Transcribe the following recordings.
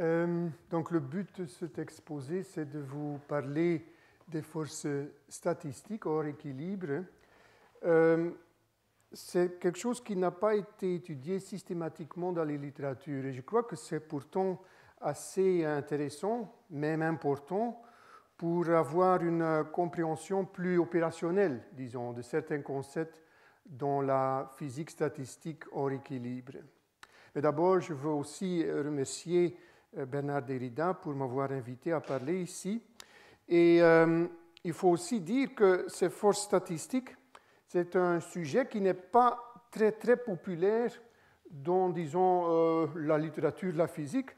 Donc le but de cet exposé, c'est de vous parler des forces statistiques hors équilibre. C'est quelque chose qui n'a pas été étudié systématiquement dans les littératures et je crois que c'est pourtant assez intéressant, même important, pour avoir une compréhension plus opérationnelle, disons, de certains concepts dans la physique statistique hors équilibre. Mais d'abord, je veux aussi remercier Bernard Derrida pour m'avoir invité à parler ici. Et il faut aussi dire que ces forces statistiques, c'est un sujet qui n'est pas très, très populaire dans, disons, la littérature de la physique.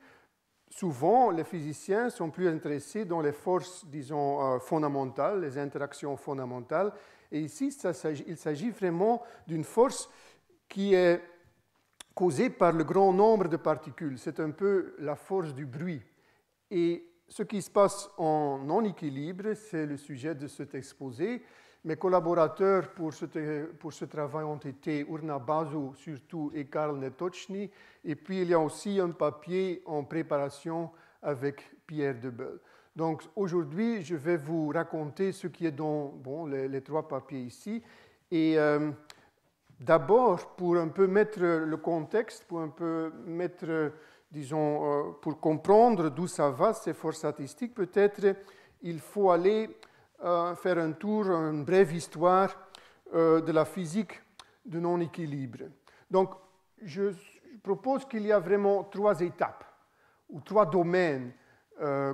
Souvent, les physiciens sont plus intéressés dans les forces, disons, fondamentales, les interactions fondamentales. Et ici, il s'agit vraiment d'une force qui est causée par le grand nombre de particules. C'est un peu la force du bruit. Et ce qui se passe en non-équilibre, c'est le sujet de cet exposé. Mes collaborateurs pour ce travail ont été Urna Basu, surtout, et Karl Netochny. Et puis, il y a aussi un papier en préparation avec Pierre Debeul. Donc, aujourd'hui, je vais vous raconter ce qui est dans les trois papiers ici. Et d'abord, pour un peu mettre le contexte, pour un peu mettre, disons, pour comprendre d'où ça va, ces forces statistiques, peut-être il faut aller faire un tour, une brève histoire de la physique de non-équilibre. Donc, je propose qu'il y a vraiment trois étapes ou trois domaines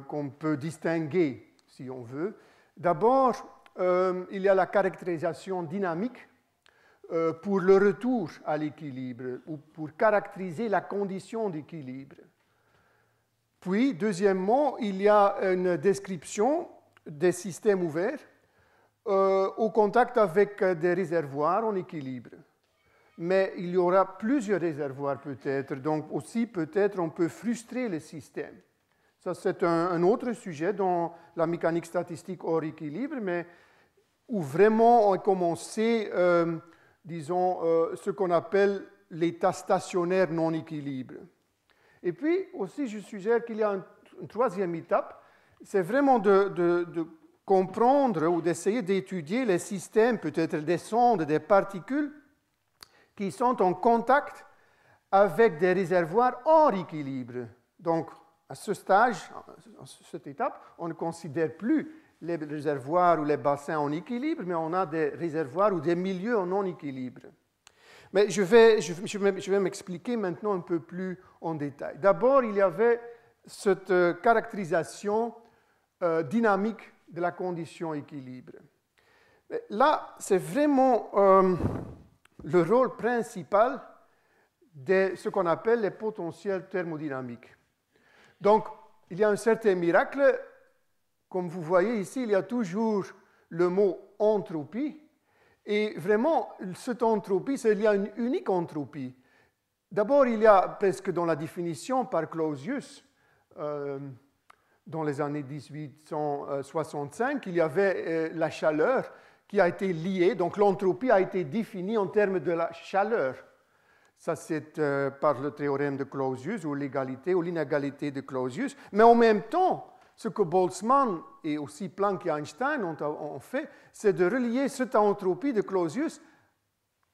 qu'on peut distinguer, si on veut. D'abord, il y a la caractérisation dynamique pour le retour à l'équilibre ou pour caractériser la condition d'équilibre. Puis, deuxièmement, il y a une description des systèmes ouverts au contact avec des réservoirs en équilibre. Mais il y aura plusieurs réservoirs peut-être, donc aussi peut-être on peut frustrer le système. Ça, c'est un autre sujet dans la mécanique statistique hors équilibre, mais où vraiment on a commencé, disons, ce qu'on appelle l'état stationnaire non-équilibre. Et puis aussi, je suggère qu'il y a une troisième étape, c'est vraiment de comprendre ou d'essayer d'étudier les systèmes, peut-être des sondes, des particules, qui sont en contact avec des réservoirs hors équilibre. Donc, à ce stage, à cette étape, on ne considère plus les réservoirs ou les bassins en équilibre, mais on a des réservoirs ou des milieux en non-équilibre. Mais je vais m'expliquer maintenant un peu plus en détail. D'abord, il y avait cette caractérisation dynamique de la condition équilibre. Là, c'est vraiment le rôle principal de ce qu'on appelle les potentiels thermodynamiques. Donc, il y a un certain miracle. Comme vous voyez ici, il y a toujours le mot entropie. Et vraiment, cette entropie, il y a une unique entropie. D'abord, il y a, parce que dans la définition par Clausius, dans les années 1865, il y avait la chaleur qui a été liée, donc l'entropie a été définie en termes de la chaleur. Ça, c'est par le théorème de Clausius, ou l'égalité ou l'inégalité de Clausius. Mais en même temps, ce que Boltzmann et aussi Planck et Einstein ont fait, c'est de relier cette entropie de Clausius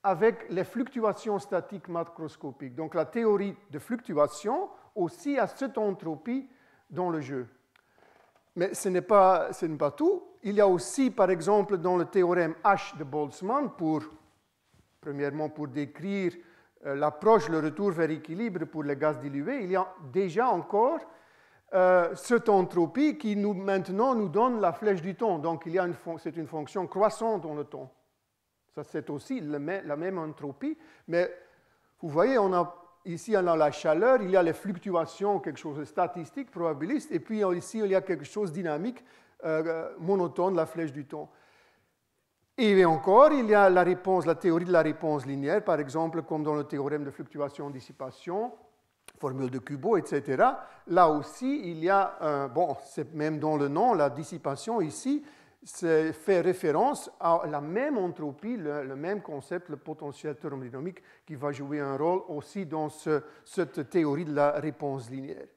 avec les fluctuations statiques macroscopiques. Donc la théorie de fluctuation aussi a cette entropie dans le jeu. Mais ce n'est pas tout. Il y a aussi, par exemple, dans le théorème H de Boltzmann, premièrement pour décrire l'approche, le retour vers l'équilibre pour les gaz dilués, il y a déjà encore cette entropie qui maintenant nous donne la flèche du temps. Donc c'est une fonction croissante dans le temps. Ça, c'est aussi la même entropie, mais vous voyez, ici on a la chaleur, il y a les fluctuations, quelque chose de statistique, probabiliste, et puis ici il y a quelque chose de dynamique, monotone, la flèche du temps. Et encore, il y a la théorie de la réponse linéaire, par exemple, comme dans le théorème de fluctuation-dissipation, formule de Kubo, etc. Là aussi, il y a, c'est même dans le nom, la dissipation ici, fait référence à la même entropie, le même concept, le potentiel thermodynamique, qui va jouer un rôle aussi dans cette théorie de la réponse linéaire.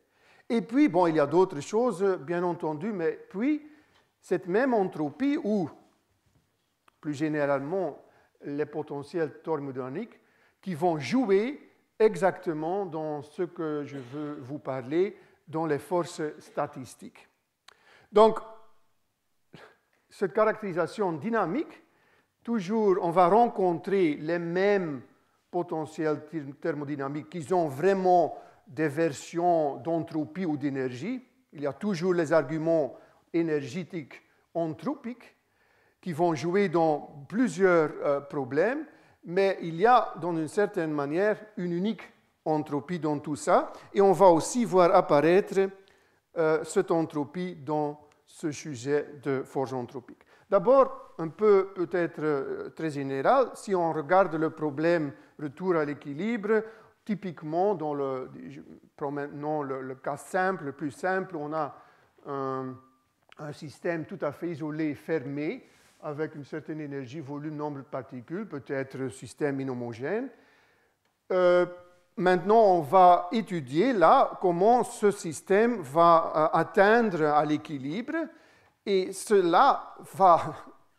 Et puis, bon, il y a d'autres choses, bien entendu, mais puis, cette même entropie, ou plus généralement les potentiels thermodynamiques, qui vont jouer exactement dans ce que je veux vous parler, dans les forces statistiques. Donc, cette caractérisation dynamique, toujours, on va rencontrer les mêmes potentiels thermodynamiques qui ont vraiment des versions d'entropie ou d'énergie. Il y a toujours les arguments énergétiques entropiques qui vont jouer dans plusieurs problèmes, mais il y a, d'une certaine manière, une unique entropie dans tout ça, et on va aussi voir apparaître cette entropie dans ce sujet de force entropique. D'abord, un peu peut-être très général, si on regarde le problème retour à l'équilibre, typiquement, dans je prends maintenant le cas simple, le plus simple, on a un système tout à fait isolé, fermé, avec une certaine énergie, volume, nombre de particules, peut-être un système inhomogène. Maintenant, on va étudier là comment ce système va atteindre à l'équilibre, et cela va,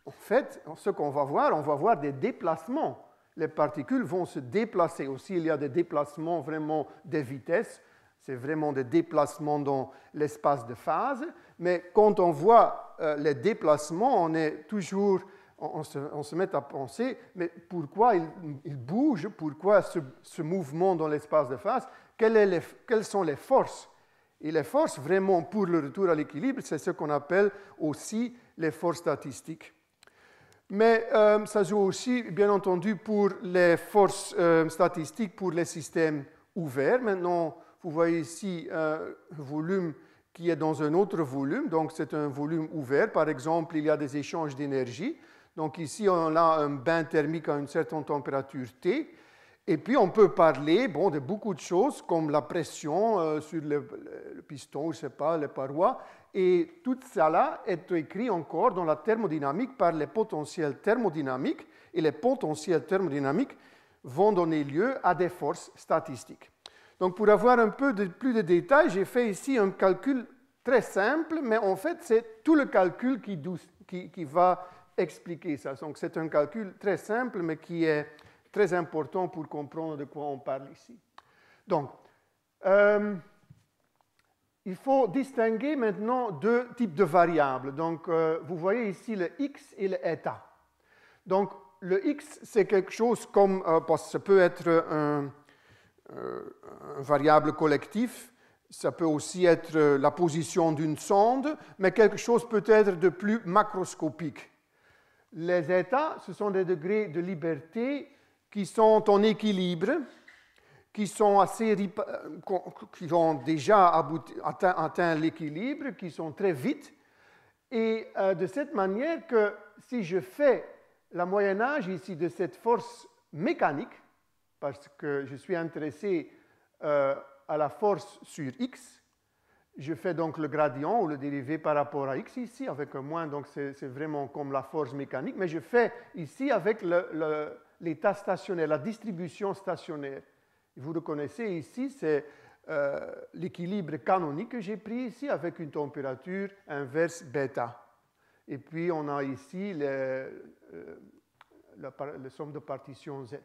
en fait, ce qu'on va voir, on va voir des déplacements. Les particules vont se déplacer. Aussi, il y a des déplacements vraiment des vitesses. C'est vraiment des déplacements dans l'espace de phase. Mais quand on voit les déplacements, on est toujours, on se met à penser, mais pourquoi il bouge? Pourquoi ce mouvement dans l'espace de phase? Quelles sont les forces? Et les forces, vraiment, pour le retour à l'équilibre, c'est ce qu'on appelle aussi les forces statistiques. Mais ça joue aussi, bien entendu, pour les forces statistiques pour les systèmes ouverts. Maintenant, vous voyez ici un volume qui est dans un autre volume, donc c'est un volume ouvert. Par exemple, il y a des échanges d'énergie. Donc ici, on a un bain thermique à une certaine température T. Et puis, on peut parler de beaucoup de choses, comme la pression sur le piston, je ne sais pas, les parois. Et tout ça est écrit encore dans la thermodynamique par les potentiels thermodynamiques. Et les potentiels thermodynamiques vont donner lieu à des forces statistiques. Donc, pour avoir un peu plus de détails, j'ai fait ici un calcul très simple, mais en fait, c'est tout le calcul qui va expliquer ça. Donc, c'est un calcul très simple, mais qui est très important pour comprendre de quoi on parle ici. Donc, il faut distinguer maintenant deux types de variables. Donc, vous voyez ici le x et le eta. Donc, le x, c'est quelque chose comme, parce que ça peut être un variable collectif, ça peut aussi être la position d'une sonde, mais quelque chose peut-être de plus macroscopique. Les états, ce sont des degrés de liberté qui sont en équilibre, qui ont déjà atteint l'équilibre, qui sont très vite, et de cette manière que si je fais la moyennage ici de cette force mécanique, parce que je suis intéressé à la force sur x, je fais donc le gradient ou le dérivé par rapport à x ici, avec un moins, donc c'est vraiment comme la force mécanique, mais je fais ici avec l'état stationnaire, la distribution stationnaire. Vous reconnaissez ici, c'est l'équilibre canonique que j'ai pris ici avec une température inverse bêta. Et puis on a ici la somme de partition z,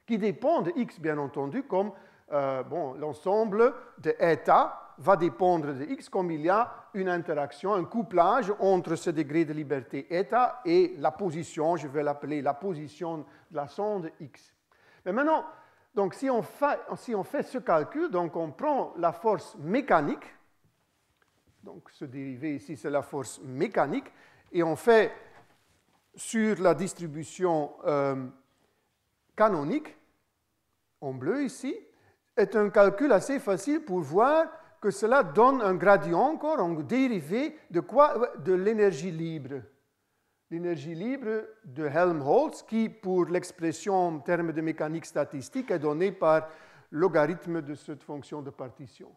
qui dépend de x, bien entendu, comme l'ensemble de eta va dépendre de x, comme il y a une interaction, un couplage entre ce degré de liberté eta et la position, je vais l'appeler la position de la sonde x. Mais maintenant, donc, si on fait ce calcul, donc on prend la force mécanique, donc ce dérivé ici, c'est la force mécanique, et on fait sur la distribution canonique, en bleu ici, est un calcul assez facile pour voir que cela donne un gradient encore, un dérivé de quoi? De l'énergie libre. L'énergie libre de Helmholtz, qui, pour l'expression en termes de mécanique statistique, est donnée par logarithme de cette fonction de partition,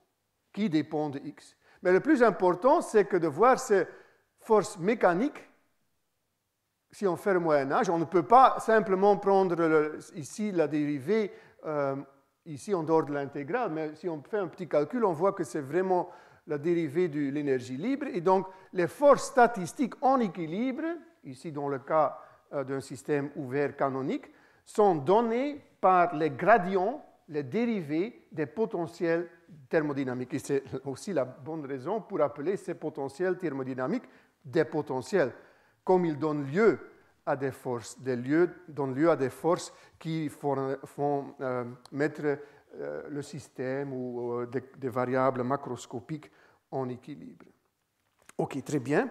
qui dépend de x. Mais le plus important, c'est que de voir ces forces mécaniques, si on fait le moyen-âge, on ne peut pas simplement prendre ici la dérivée, ici en dehors de l'intégrale, mais si on fait un petit calcul, on voit que c'est vraiment la dérivée de l'énergie libre. Et donc, les forces statistiques en équilibre, ici dans le cas d'un système ouvert canonique, sont données par les gradients, les dérivés des potentiels thermodynamiques. Et c'est aussi la bonne raison pour appeler ces potentiels thermodynamiques des potentiels, comme ils donnent lieu à des forces, donnent lieu à des forces qui font mettre le système ou des variables macroscopiques en équilibre. OK, très bien.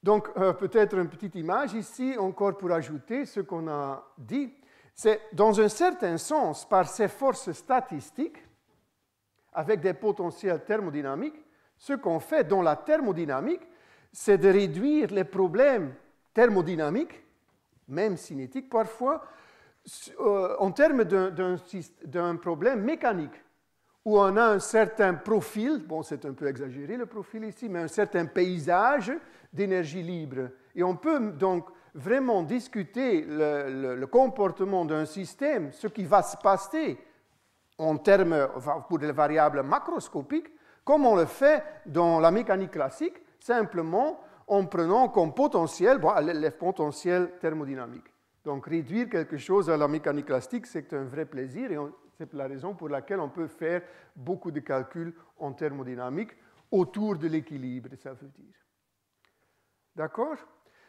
Donc, peut-être une petite image ici, encore pour ajouter ce qu'on a dit. C'est, dans un certain sens, par ces forces statistiques, avec des potentiels thermodynamiques, ce qu'on fait dans la thermodynamique, c'est de réduire les problèmes thermodynamiques, même cinétiques parfois, en termes d'un problème mécanique, où on a un certain profil, bon c'est un peu exagéré le profil ici, mais un certain paysage d'énergie libre. Et on peut donc vraiment discuter le comportement d'un système, ce qui va se passer en termes, pour des variables macroscopiques, comme on le fait dans la mécanique classique, simplement en prenant comme potentiel les potentiels thermodynamiques. Donc réduire quelque chose à la mécanique classique, c'est un vrai plaisir et c'est la raison pour laquelle on peut faire beaucoup de calculs en thermodynamique autour de l'équilibre, ça veut dire. D'accord?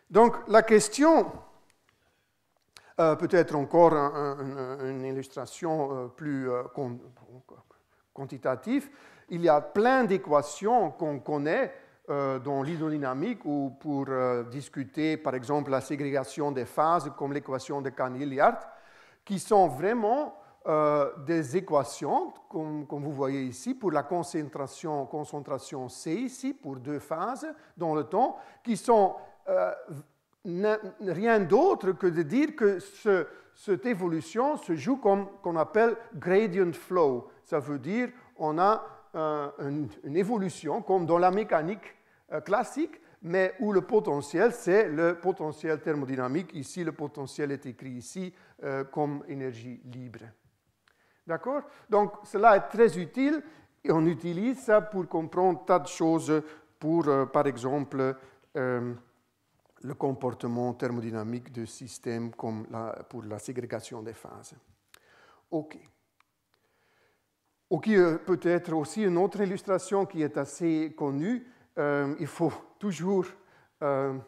Donc la question, peut-être encore une illustration plus quantitative, il y a plein d'équations qu'on connaît dans l'hydrodynamique ou pour discuter, par exemple, la ségrégation des phases, comme l'équation de Cahn-Hilliard, qui sont vraiment des équations, comme vous voyez ici, pour la concentration C, ici, pour 2 phases dans le temps, qui sont rien d'autre que de dire que cette évolution se joue comme qu'on appelle gradient flow. Ça veut dire on a une évolution comme dans la mécanique classique, mais où le potentiel, c'est le potentiel thermodynamique. Ici, le potentiel est écrit ici comme énergie libre. D'accord? Donc, cela est très utile et on utilise ça pour comprendre tas de choses pour, par exemple, le comportement thermodynamique de systèmes comme pour la ségrégation des phases. OK. OK, peut-être aussi une autre illustration qui est assez connue. Il faut toujours se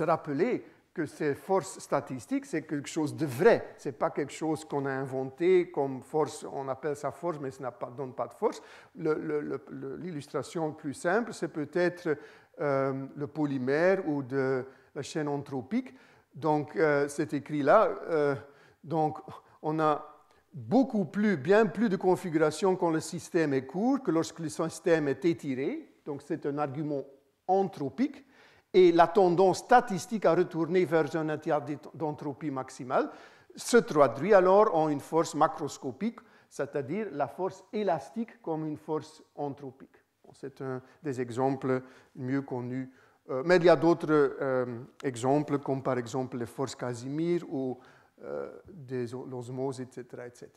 rappeler que ces forces statistiques, c'est quelque chose de vrai. Ce n'est pas quelque chose qu'on a inventé comme force, on appelle ça force, mais ça ne donne pas de force. L'illustration plus simple, c'est peut-être le polymère ou de la chaîne entropique. Donc, c'est écrit là. Donc, on a bien plus de configurations quand le système est court que lorsque le système est étiré. Donc, c'est un argument entropique. Et la tendance statistique à retourner vers un état d'entropie maximale se traduit alors en une force macroscopique, c'est-à-dire la force élastique comme une force entropique. Bon, c'est un des exemples mieux connus. Mais il y a d'autres exemples, comme par exemple les forces Casimir ou l'osmose, etc., etc.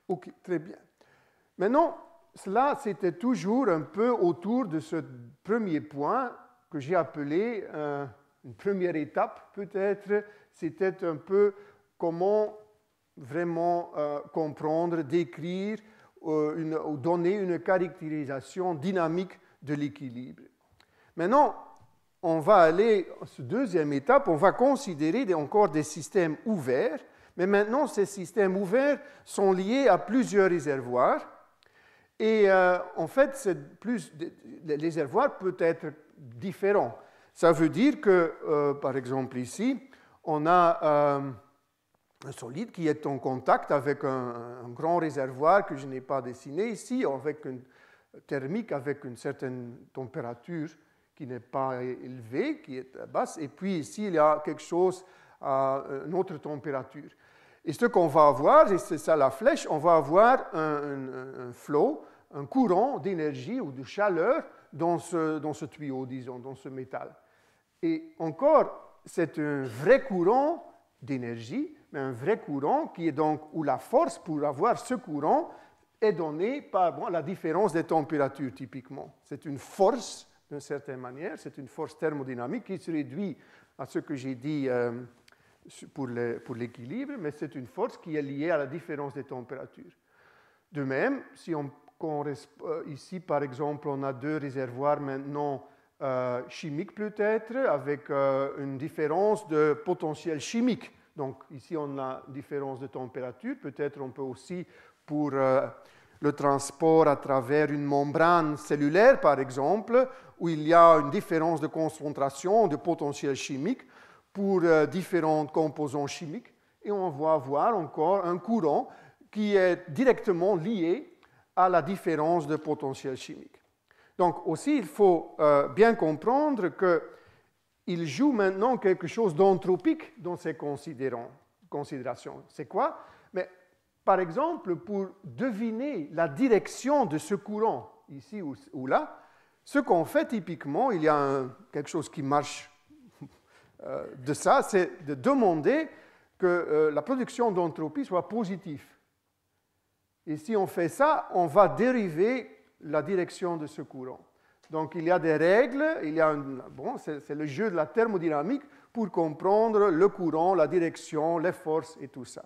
OK, très bien. Maintenant, cela, c'était toujours un peu autour de ce premier point que j'ai appelé une première étape, peut-être. C'était un peu comment vraiment comprendre, décrire ou donner une caractérisation dynamique de l'équilibre. Maintenant, on va aller à cette deuxième étape, on va considérer encore des systèmes ouverts, mais maintenant, ces systèmes ouverts sont liés à plusieurs réservoirs. Et en fait, les réservoirs peuvent être différents. Ça veut dire que, par exemple ici, on a un solide qui est en contact avec un grand réservoir que je n'ai pas dessiné ici, avec une thermique avec une certaine température qui n'est pas élevée, qui est basse, et puis ici, il y a quelque chose à une autre température. Et ce qu'on va avoir, et c'est ça la flèche, on va avoir un flow, un courant d'énergie ou de chaleur dans ce tuyau, disons, dans ce métal. Et encore, c'est un vrai courant d'énergie, mais un vrai courant qui est donc, où la force pour avoir ce courant est donnée par la différence des températures, typiquement. C'est une force, d'une certaine manière, c'est une force thermodynamique qui se réduit à ce que j'ai dit pour l'équilibre, mais c'est une force qui est liée à la différence des températures. De même, si ici, par exemple, on a deux réservoirs maintenant chimiques peut-être, avec une différence de potentiel chimique. Donc ici, on a une différence de température. Peut-être on peut aussi, pour le transport à travers une membrane cellulaire, par exemple, où il y a une différence de concentration de potentiel chimique pour différents composants chimiques. Et on va avoir encore un courant qui est directement lié à la différence de potentiel chimique. Donc aussi, il faut bien comprendre qu'il joue maintenant quelque chose d'anthropique dans ces considérations. C'est quoi? Mais, par exemple, pour deviner la direction de ce courant, ici ou là, ce qu'on fait typiquement, il y a quelque chose qui marche de ça, c'est de demander que la production d'entropie soit positive. Et si on fait ça, on va dériver la direction de ce courant. Donc il y a des règles, c'est le jeu de la thermodynamique pour comprendre le courant, la direction, les forces et tout ça.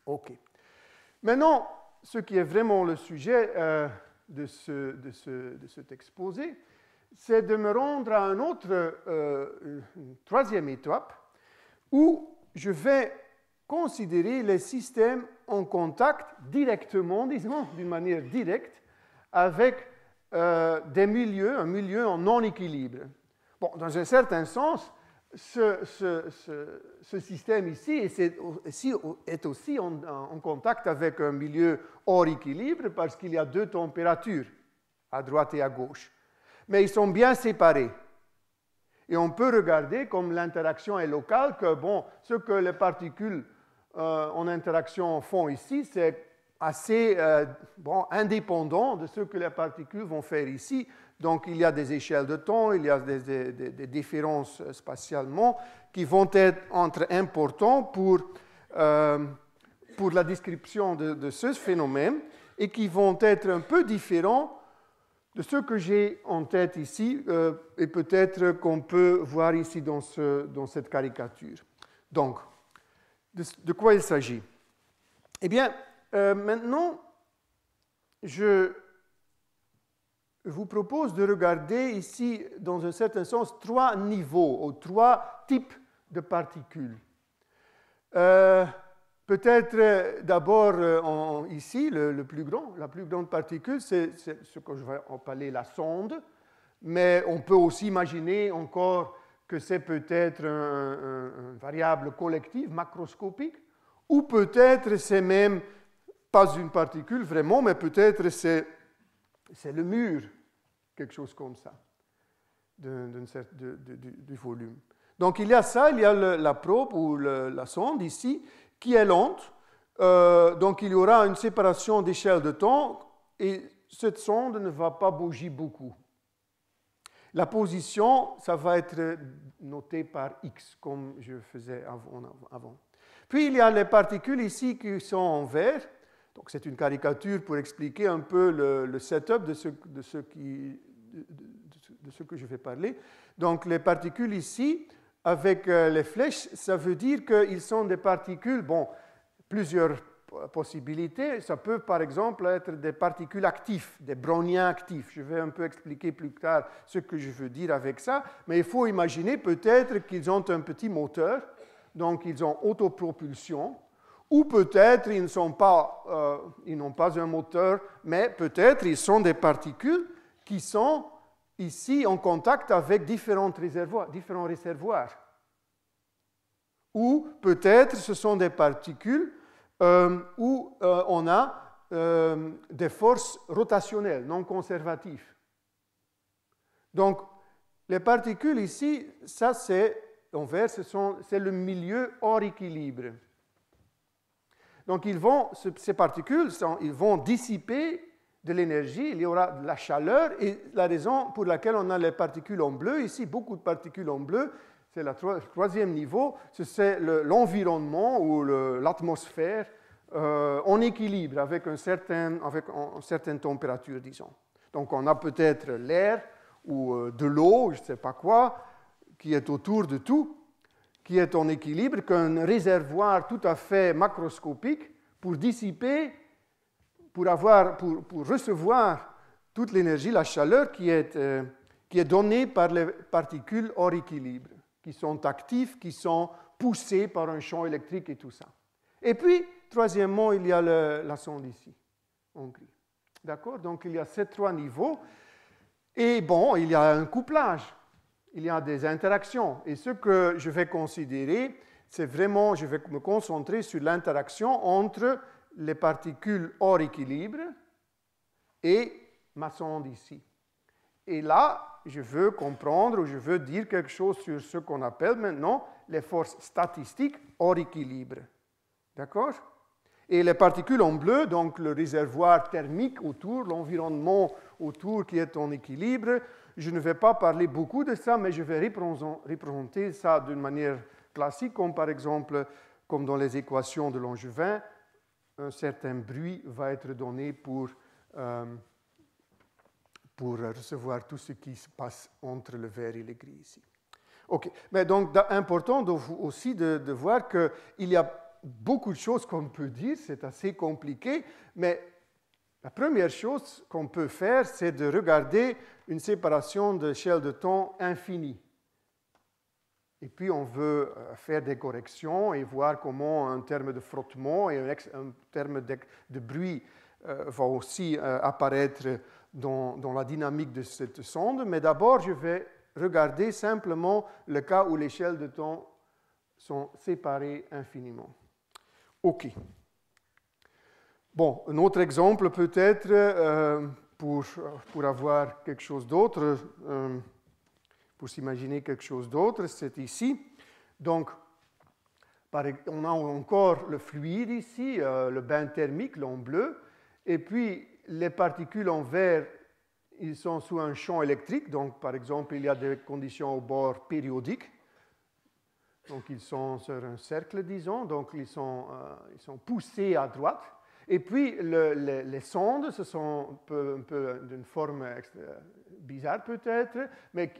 OK. Maintenant, ce qui est vraiment le sujet de cet exposé, c'est de me rendre à une troisième étape où je vais considérer les systèmes en contact directement, disons, d'une manière directe, avec un milieu en non-équilibre. Bon, dans un certain sens, ce système ici est aussi en contact avec un milieu hors équilibre parce qu'il y a deux températures, à droite et à gauche. Mais ils sont bien séparés. Et on peut regarder, comme l'interaction est locale, que ce que les particules en interaction font ici, c'est assez indépendant de ce que les particules vont faire ici. Donc, il y a des échelles de temps, il y a des différences spatialement qui vont être importantes pour la description de ce phénomène et qui vont être un peu différents de ce que j'ai en tête ici et peut-être qu'on peut voir ici dans cette caricature. Donc, de quoi il s'agit? Eh bien, maintenant, je vous propose de regarder ici, dans un certain sens, trois niveaux ou trois types de particules. Peut-être d'abord ici, la plus grande particule, c'est ce que je vais appeler la sonde, mais on peut aussi imaginer encore que c'est peut-être une variable collective macroscopique, ou peut-être c'est même pas une particule vraiment, mais peut-être c'est le mur, quelque chose comme ça, du volume. Donc il y a ça, il y a la probe ou la sonde ici, qui est lente. Donc il y aura une séparation d'échelle de temps, et cette sonde ne va pas bouger beaucoup. La position, ça va être noté par X, comme je faisais avant. Puis il y a les particules ici qui sont en vert. Donc c'est une caricature pour expliquer un peu le setup de ce que je vais parler. Donc les particules ici, avec les flèches, ça veut dire qu'ils sont des particules, plusieurs possibilités. Ça peut par exemple être des particules actives, des browniens actifs. Je vais un peu expliquer plus tard ce que je veux dire avec ça, mais il faut imaginer peut-être qu'ils ont un petit moteur, donc ils ont autopropulsion, ou peut-être ils n'ont pas un moteur, mais peut-être ils sont des particules qui sont ici en contact avec différents réservoirs. Ou peut-être ce sont des particules où on a des forces rotationnelles, non conservatives. Donc, les particules ici, ça c'est, en vert, c'est le milieu hors équilibre. Donc, ces particules, ils vont dissiper de l'énergie, il y aura de la chaleur, et la raison pour laquelle on a les particules en bleu, ici, beaucoup de particules en bleu, c'est le troisième niveau, c'est l'environnement ou l'atmosphère en équilibre avec une certaine température, disons. Donc on a peut-être l'air ou de l'eau, je ne sais pas quoi, qui est autour de tout, qui est en équilibre, qu'un réservoir tout à fait macroscopique pour dissiper, pour recevoir toute l'énergie, la chaleur qui est donnée par les particules hors équilibre, qui sont actives, qui sont poussées par un champ électrique et tout ça. Et puis, troisièmement, il y a la sonde ici, en gris. D'accord? Donc, il y a ces trois niveaux. Et bon, il y a un couplage. Il y a des interactions. Et ce que je vais considérer, c'est vraiment, je vais me concentrer sur l'interaction entre les particules hors équilibre et ma sonde ici. Et là, je veux comprendre ou je veux dire quelque chose sur ce qu'on appelle maintenant les forces statistiques hors équilibre. D'accord? Et les particules en bleu, donc le réservoir thermique autour, l'environnement autour qui est en équilibre, je ne vais pas parler beaucoup de ça, mais je vais représenter ça d'une manière classique, comme par exemple, comme dans les équations de Langevin, un certain bruit va être donné pour recevoir tout ce qui se passe entre le vert et le gris ici. OK. Mais donc, important aussi de voir qu'il y a beaucoup de choses qu'on peut dire, c'est assez compliqué, mais la première chose qu'on peut faire, c'est de regarder une séparation d'échelle de temps infinie. Et puis, on veut faire des corrections et voir comment un terme de frottement et un terme de bruit va aussi apparaître dans la dynamique de cette sonde. Mais d'abord, je vais regarder simplement le cas où l'échelle de temps sont séparées infiniment. OK. Bon, un autre exemple peut-être pour avoir quelque chose d'autre, pour s'imaginer quelque chose d'autre, c'est ici. Donc, on a encore le fluide ici, le bain thermique, en bleu, et puis les particules en vert, ils sont sous un champ électrique, donc par exemple, il y a des conditions au bord périodiques. Donc, ils sont sur un cercle, disons, donc ils sont poussés à droite. Et puis, les sondes, ce sont un peu d'une forme bizarre peut-être, mais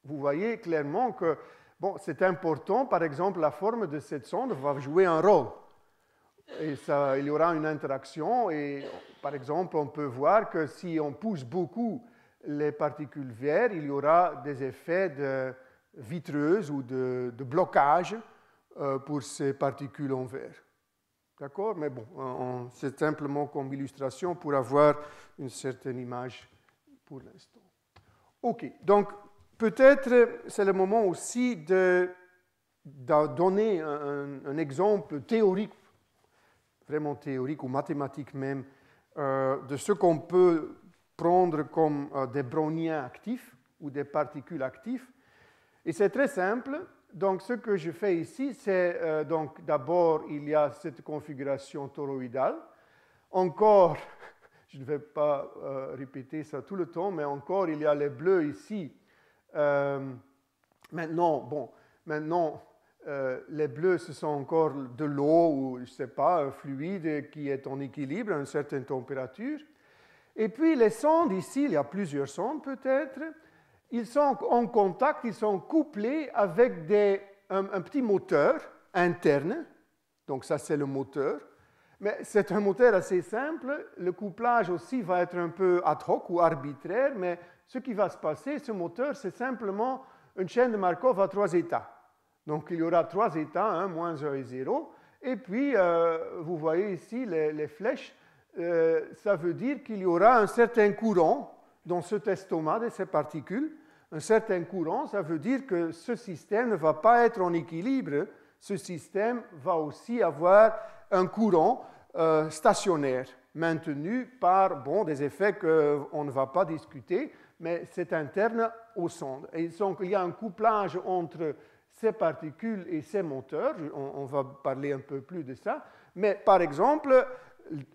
vous voyez clairement que bon, c'est important. Par exemple, la forme de cette sonde va jouer un rôle. Et il y aura une interaction. Et par exemple, on peut voir que si on pousse beaucoup les particules vertes, il y aura des effets de vitreuse ou de blocage pour ces particules en verre. D'accord? Mais bon, c'est simplement comme illustration pour avoir une certaine image pour l'instant. OK, donc peut-être c'est le moment aussi de donner un exemple théorique, vraiment théorique ou mathématique même, de ce qu'on peut prendre comme des browniens actifs ou des particules actives. Et c'est très simple. Donc, ce que je fais ici, c'est donc d'abord, il y a cette configuration toroïdale. Encore, je ne vais pas répéter ça tout le temps, mais encore, il y a les bleus ici. Maintenant, les bleus, ce sont encore de l'eau ou, je ne sais pas, un fluide qui est en équilibre à une certaine température. Et puis, les sondes ici, il y a plusieurs sondes peut-être. Ils sont en contact, ils sont couplés avec un petit moteur interne. Donc ça, c'est le moteur. Mais c'est un moteur assez simple. Le couplage aussi va être un peu ad hoc ou arbitraire. Mais ce qui va se passer, ce moteur, c'est simplement une chaîne de Markov à 3 états. Donc il y aura 3 états, 1, moins 1 et 0. Et puis, vous voyez ici les flèches. Ça veut dire qu'il y aura un certain courant dans cet estomac de ces particules. Un certain courant, ça veut dire que ce système ne va pas être en équilibre. Ce système va aussi avoir un courant stationnaire, maintenu par des effets qu'on ne va pas discuter, mais c'est interne aux sondes. Et donc, il y a un couplage entre ces particules et ces moteurs. On va parler un peu plus de ça. Mais par exemple,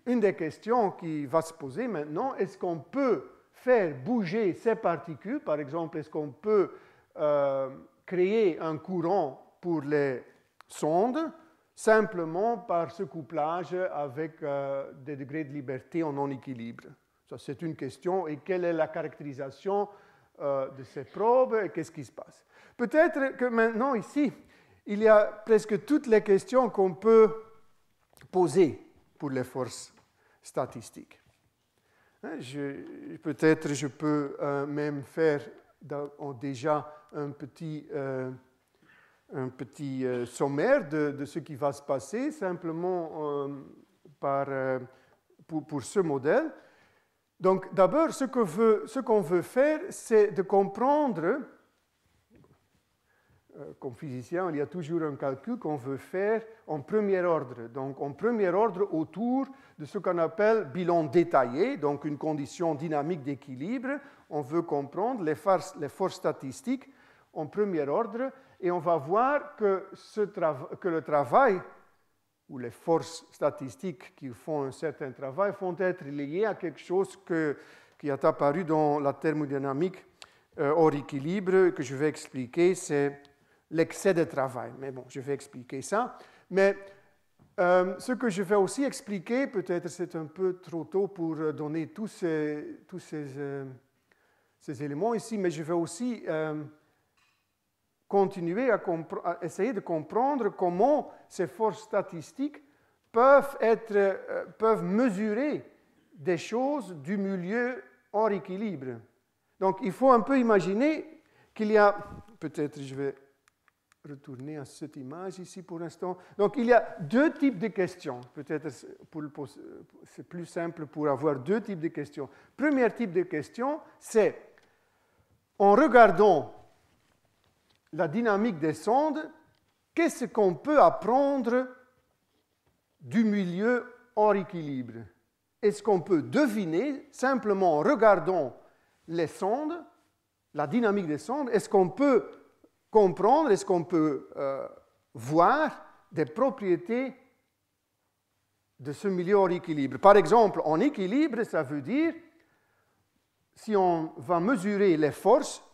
une des questions qui va se poser maintenant, est-ce qu'on peut faire bouger ces particules? Par exemple, est-ce qu'on peut créer un courant pour les sondes simplement par ce couplage avec des degrés de liberté en non-équilibre. Ça, c'est une question. Et quelle est la caractérisation de ces probes et qu'est-ce qui se passe? Peut-être que maintenant, ici, il y a presque toutes les questions qu'on peut poser pour les forces statistiques. Peut-être je peux même faire déjà un petit sommaire de ce qui va se passer, simplement pour ce modèle. Donc d'abord, ce qu'on veut faire, c'est de comprendre, comme physicien, il y a toujours un calcul qu'on veut faire en premier ordre. Donc en premier ordre autour de ce qu'on appelle bilan détaillé, donc une condition dynamique d'équilibre. On veut comprendre les forces statistiques en premier ordre et on va voir que le travail ou les forces statistiques qui font un certain travail vont être liées à quelque chose qui est apparu dans la thermodynamique hors équilibre, que je vais expliquer, c'est l'excès de travail. Mais bon, je vais expliquer ça. Mais ce que je vais aussi expliquer, peut-être c'est un peu trop tôt pour donner tous ces éléments ici, mais je vais aussi continuer à essayer de comprendre comment ces forces statistiques peuvent mesurer des choses du milieu hors équilibre. Donc, il faut un peu imaginer qu'il y a... Peut-être je vais retourner à cette image ici pour l'instant. Donc, il y a deux types de questions. Peut-être c'est plus simple pour avoir deux types de questions. Premier type de question, c'est en regardant la dynamique des sondes, qu'est-ce qu'on peut apprendre du milieu hors équilibre? Est-ce qu'on peut deviner, simplement en regardant les sondes, la dynamique des sondes, est-ce qu'on peut comprendre, est-ce qu'on peut voir des propriétés de ce milieu hors équilibre? Par exemple, en équilibre, ça veut dire, si on va mesurer les forces,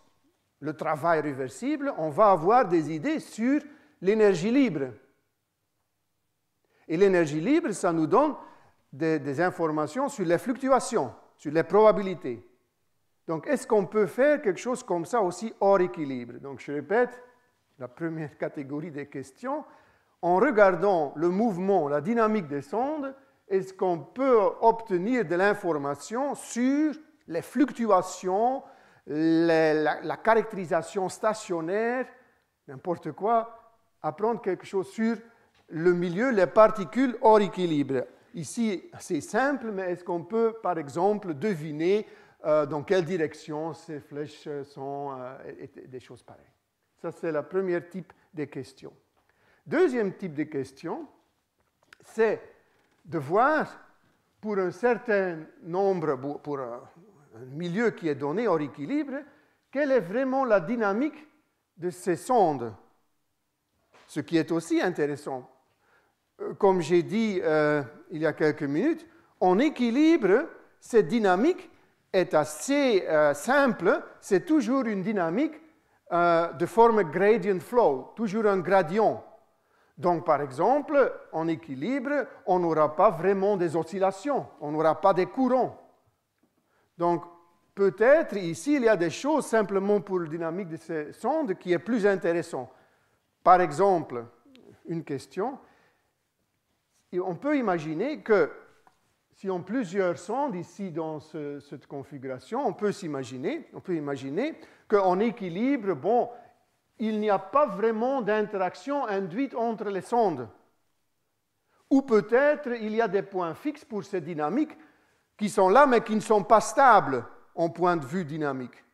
le travail réversible, on va avoir des idées sur l'énergie libre. Et l'énergie libre, ça nous donne des informations sur les fluctuations, sur les probabilités. Donc, est-ce qu'on peut faire quelque chose comme ça aussi hors équilibre? Donc, je répète, la première catégorie des questions, en regardant le mouvement, la dynamique des sondes, est-ce qu'on peut obtenir de l'information sur les fluctuations, la caractérisation stationnaire, n'importe quoi, apprendre quelque chose sur le milieu, les particules hors équilibre. Ici, c'est simple, mais est-ce qu'on peut, par exemple, deviner dans quelle direction ces flèches sont, et des choses pareilles? Ça, c'est le premier type de questions. Deuxième type de question, c'est de voir pour un certain nombre, pour un milieu qui est donné hors équilibre, quelle est vraiment la dynamique de ces sondes. Ce qui est aussi intéressant. Comme j'ai dit il y a quelques minutes, en équilibre, cette dynamique est assez simple. C'est toujours une dynamique de forme gradient flow, toujours un gradient. Donc, par exemple, en équilibre, on n'aura pas vraiment des oscillations, on n'aura pas des courants. Donc, peut-être ici, il y a des choses simplement pour la dynamique de ces sondes qui est plus intéressant. Par exemple, une question, on peut imaginer que si on a plusieurs sondes ici dans cette configuration, on peut imaginer qu'en équilibre, bon, il n'y a pas vraiment d'interaction induite entre les sondes. Ou peut-être il y a des points fixes pour ces dynamiques qui sont là, mais qui ne sont pas stables en point de vue dynamique.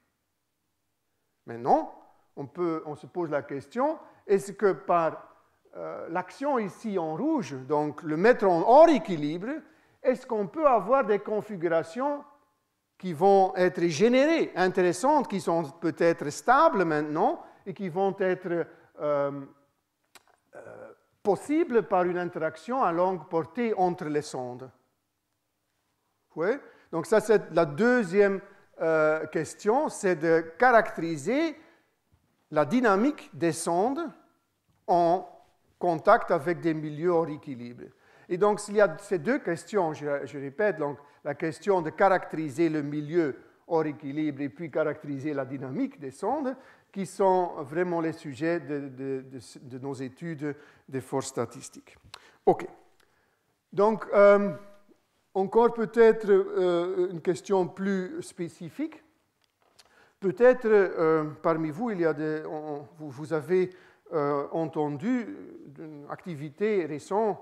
Maintenant, on se pose la question, est-ce que par l'action ici en rouge, donc le mettre en hors équilibre, est-ce qu'on peut avoir des configurations qui vont être générées, intéressantes, qui sont peut-être stables maintenant et qui vont être possibles par une interaction à longue portée entre les sondes? Oui? Donc ça, c'est la deuxième question, c'est de caractériser la dynamique des sondes en contact avec des milieux hors équilibre. Et donc, il y a ces deux questions, je répète, donc, la question de caractériser le milieu hors équilibre et puis caractériser la dynamique des sondes, qui sont vraiment les sujets de nos études des forces statistiques. OK. Donc, encore peut-être une question plus spécifique. Peut-être parmi vous, vous avez entendu une activité récente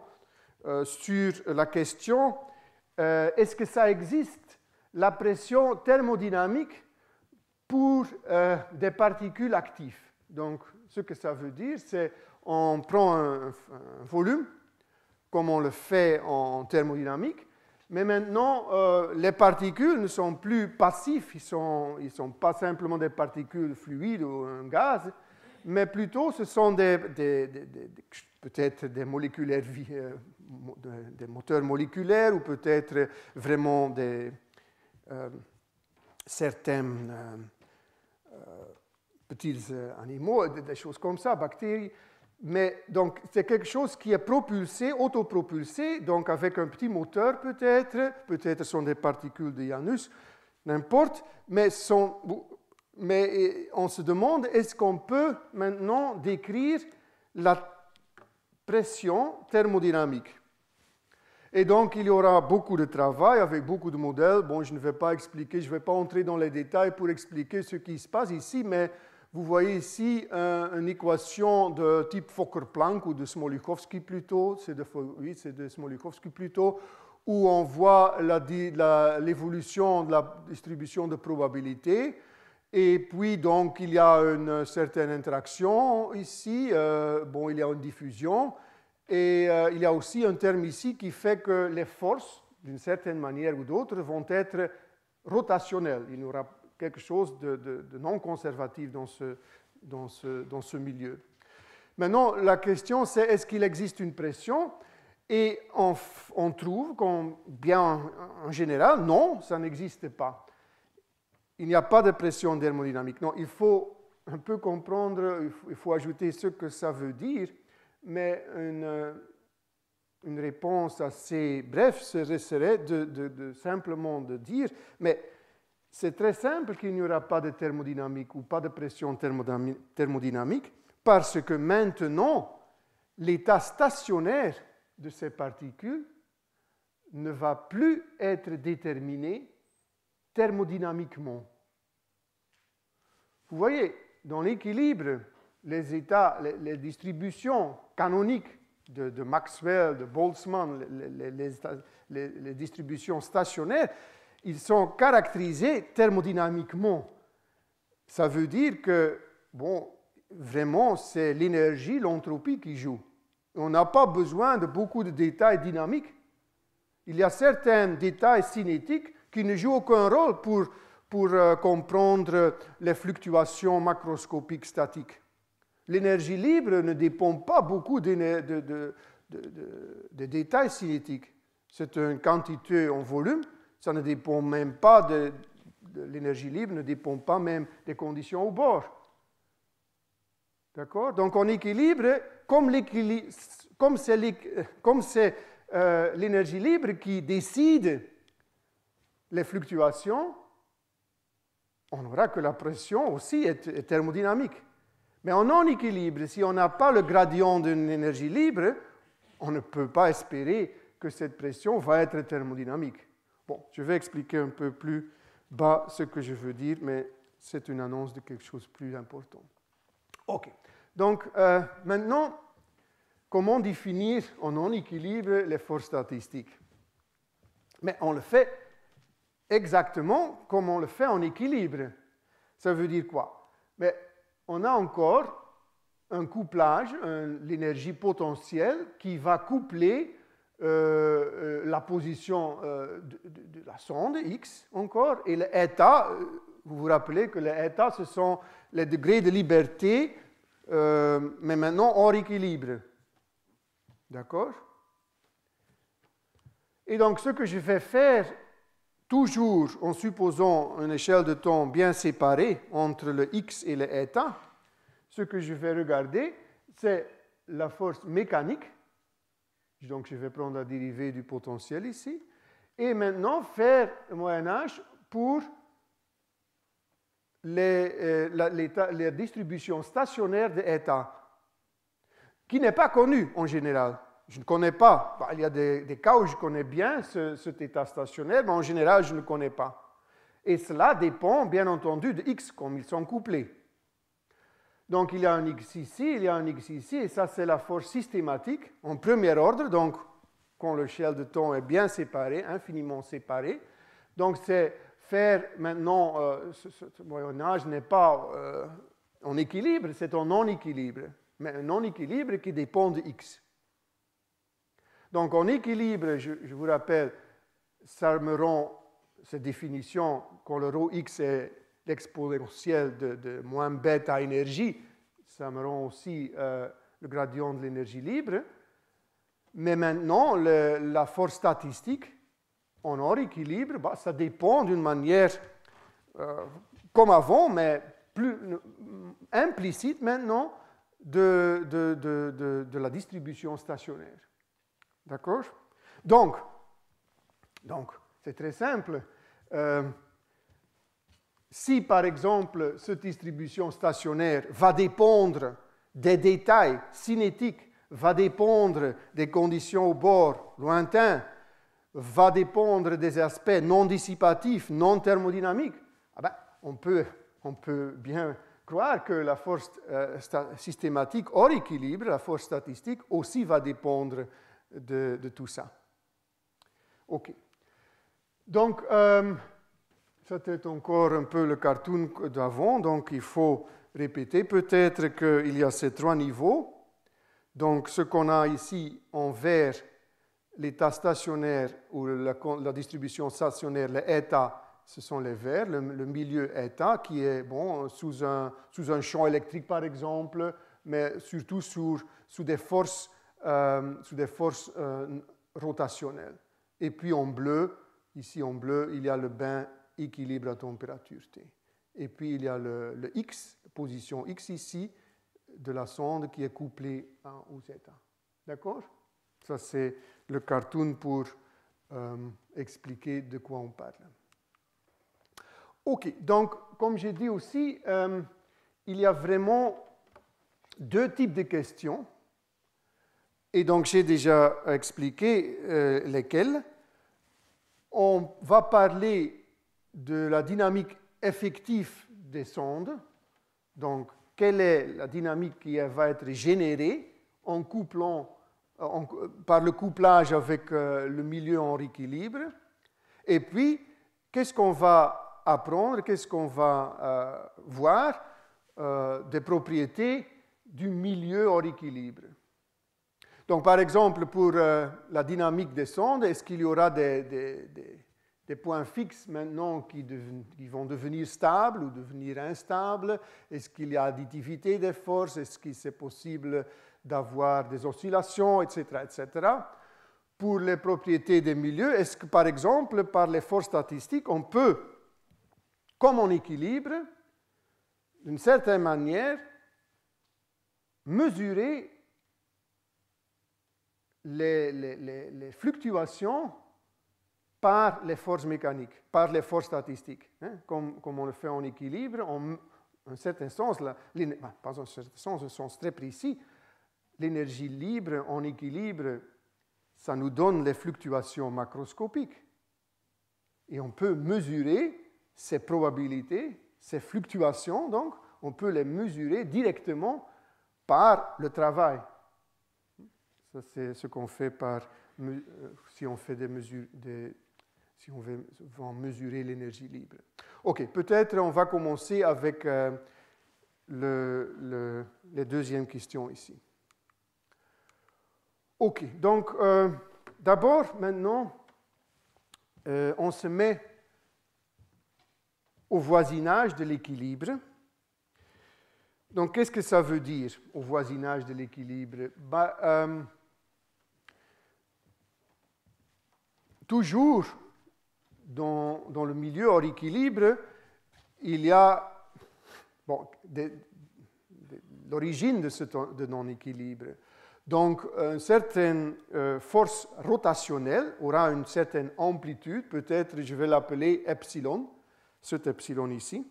sur la question est-ce que ça existe la pression thermodynamique pour des particules actives. Donc, ce que ça veut dire, c'est on prend un volume, comme on le fait en thermodynamique, mais maintenant, les particules ne sont plus passives, ils sont pas simplement des particules fluides ou un gaz, mais plutôt ce sont peut-être des moléculaires, des moteurs moléculaires ou peut-être vraiment certains petits animaux, des choses comme ça, bactéries. Mais donc, c'est quelque chose qui est propulsé, autopropulsé, donc avec un petit moteur peut-être sont des particules de Janus, n'importe, mais on se demande, est-ce qu'on peut maintenant décrire la pression thermodynamique? Et donc, il y aura beaucoup de travail avec beaucoup de modèles. Bon, je ne vais pas expliquer, je ne vais pas entrer dans les détails pour expliquer ce qui se passe ici, mais vous voyez ici une équation de type Fokker-Planck ou de Smoluchowski plutôt, c'est de Smoluchowski plutôt, où on voit l'évolution de la distribution de probabilité. Et puis, donc, il y a une certaine interaction ici. Il y a une diffusion. Et il y a aussi un terme ici qui fait que les forces, d'une certaine manière ou d'autre, vont être rotationnelles. Il y aura quelque chose de non conservatif dans ce milieu. Maintenant, la question, c'est est-ce qu'il existe une pression? Et on trouve bien en général, non, ça n'existe pas. Il n'y a pas de pression thermodynamique. Non, il faut un peu comprendre, il faut ajouter ce que ça veut dire, mais une réponse assez brève serait simplement de dire, mais c'est très simple qu'il n'y aura pas de thermodynamique ou pas de pression thermodynamique parce que maintenant, l'état stationnaire de ces particules ne va plus être déterminé thermodynamiquement. Vous voyez, dans l'équilibre, les distributions canoniques de Maxwell, de Boltzmann, les distributions stationnaires, ils sont caractérisés thermodynamiquement. Ça veut dire que, vraiment, c'est l'énergie, l'entropie qui joue. On n'a pas besoin de beaucoup de détails dynamiques. Il y a certains détails cinétiques qui ne jouent aucun rôle pour comprendre les fluctuations macroscopiques statiques. L'énergie libre ne dépend pas beaucoup de détails cinétiques. C'est une quantité en volume. Ça ne dépend même pas de l'énergie libre, ne dépend pas même des conditions au bord. D'accord? Donc en équilibre, comme c'est l'énergie libre qui décide les fluctuations, on aura que la pression aussi est thermodynamique. Mais en non-équilibre, si on n'a pas le gradient d'une énergie libre, on ne peut pas espérer que cette pression va être thermodynamique. Bon, je vais expliquer un peu plus bas ce que je veux dire, mais c'est une annonce de quelque chose de plus important. OK. Donc, maintenant, comment définir en non-équilibre les forces statistiques? Mais on le fait exactement comme on le fait en équilibre. Ça veut dire quoi? Mais on a encore un couplage, l'énergie potentielle qui va coupler la position de la sonde X encore, et le état, vous vous rappelez que les états, ce sont les degrés de liberté, mais maintenant hors équilibre. D'accord? Et donc, ce que je vais faire, toujours en supposant une échelle de temps bien séparée entre le X et le état, ce que je vais regarder, c'est la force mécanique. Donc, je vais prendre la dérivée du potentiel ici. Et maintenant, faire le Moyen-Âge pour les distributions stationnaires de état, qui n'est pas connue en général. Je ne connais pas. Bah, il y a des cas où je connais bien cet état stationnaire, mais en général, je ne connais pas. Et cela dépend, bien entendu, de x, comme ils sont couplés. Donc, il y a un x ici, il y a un x ici, et ça, c'est la force systématique en premier ordre, donc, quand l'échelle de temps est bien séparée, infiniment séparée. Donc, c'est faire maintenant, ce Moyen-Âge n'est pas en équilibre, c'est en non-équilibre, mais un non-équilibre qui dépend de x. Donc, en équilibre, je vous rappelle, ça me rend cette définition, quand le rho x est l'exponentielle de moins bêta énergie, ça me rend aussi le gradient de l'énergie libre. Mais maintenant, la force statistique, en hors équilibre, bah, ça dépend d'une manière comme avant, mais plus implicite maintenant, de la distribution stationnaire. D'accord? Donc, c'est très simple. Si, par exemple, cette distribution stationnaire va dépendre des détails cinétiques, va dépendre des conditions au bord lointain, va dépendre des aspects non dissipatifs, non thermodynamiques, ah ben, on peut bien croire que la force systématique hors équilibre, la force statistique, aussi va dépendre de tout ça. OK. Donc, c'était encore un peu le cartoon d'avant, donc il faut répéter peut-être qu'il y a ces trois niveaux. Donc, ce qu'on a ici en vert, l'état stationnaire ou la distribution stationnaire, les états, ce sont les verts, le milieu état qui est bon, sous un champ électrique par exemple, mais surtout sous des forces rotationnelles. Et puis en bleu, ici en bleu, il y a le bain équilibre à température T. Et puis il y a le X, position X ici, de la sonde qui est couplée au zeta. D'accord? Ça, c'est le cartoon pour expliquer de quoi on parle. OK, donc, comme j'ai dit aussi, il y a vraiment deux types de questions. Et donc, j'ai déjà expliqué lesquelles. On va parler de la dynamique effective des sondes. Donc, quelle est la dynamique qui va être générée en couplant, par le couplage avec le milieu en équilibre. Et puis, qu'est-ce qu'on va apprendre, qu'est-ce qu'on va voir des propriétés du milieu hors équilibre. Donc, par exemple, pour la dynamique des sondes, est-ce qu'il y aura des points fixes maintenant qui vont devenir stables ou devenir instables? Est-ce qu'il y a additivité des forces? Est-ce que c'est possible d'avoir des oscillations, etc., etc. Pour les propriétés des milieux, est-ce que, par exemple, par les forces statistiques, on peut, comme en équilibre, d'une certaine manière, mesurer les fluctuations par les forces mécaniques, par les forces statistiques. Hein, comme on le fait en équilibre, en un certain sens, pas en un certain sens, un sens très précis, l'énergie libre en équilibre, ça nous donne les fluctuations macroscopiques. Et on peut mesurer ces probabilités, ces fluctuations, donc, on peut les mesurer directement par le travail. Ça, c'est ce qu'on fait si on fait des mesures, si on veut mesurer l'énergie libre. OK, peut-être on va commencer avec les deuxièmes questions ici. OK, donc d'abord, maintenant, on se met au voisinage de l'équilibre. Donc, qu'est-ce que ça veut dire, au voisinage de l'équilibre? Toujours dans le milieu hors équilibre, il y a l'origine de non-équilibre. Donc, une certaine force rotationnelle aura une certaine amplitude, peut-être je vais l'appeler epsilon, cet epsilon ici.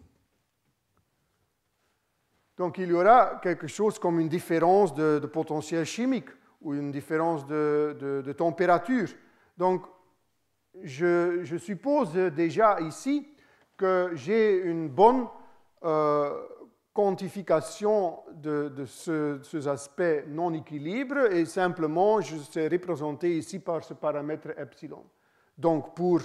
Donc, il y aura quelque chose comme une différence de potentiel chimique ou une différence de température. Donc, je suppose déjà ici que j'ai une bonne quantification de ces aspects non-équilibre et simplement je sais représenté ici par ce paramètre epsilon. Donc, pour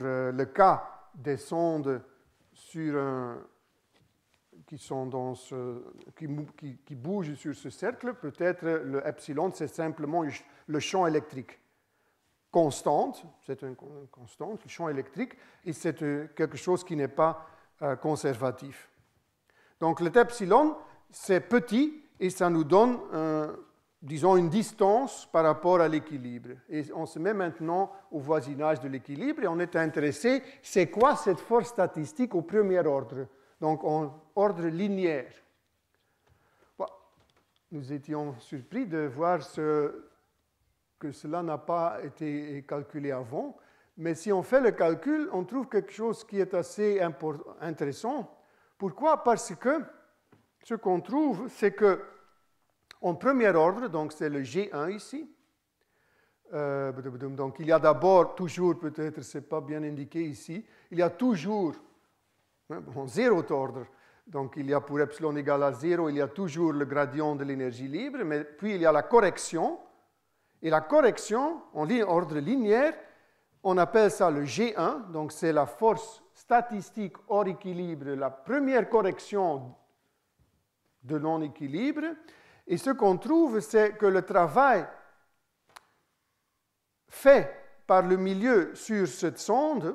le cas des sondes qui bougent sur ce cercle, peut-être le epsilon, c'est simplement le champ électrique. Constante, c'est une constante, le champ électrique, et c'est quelque chose qui n'est pas conservatif. Donc, le epsilon, c'est petit et ça nous donne, disons, une distance par rapport à l'équilibre. Et on se met maintenant au voisinage de l'équilibre et on est intéressé, c'est quoi cette force statistique au premier ordre? Donc, en ordre linéaire. Bon, nous étions surpris de voir que cela n'a pas été calculé avant, mais si on fait le calcul, on trouve quelque chose qui est assez intéressant. Pourquoi? Parce que ce qu'on trouve, c'est que en premier ordre, donc c'est le G1 ici, donc il y a d'abord toujours, peut-être ce n'est pas bien indiqué ici, il y a toujours, en zéro ordre, donc il y a pour epsilon égal à 0, il y a toujours le gradient de l'énergie libre, mais puis il y a la correction. Et la correction, en ordre linéaire, on appelle ça le G1, donc c'est la force statistique hors équilibre, la première correction de non-équilibre. Et ce qu'on trouve, c'est que le travail fait par le milieu sur cette sonde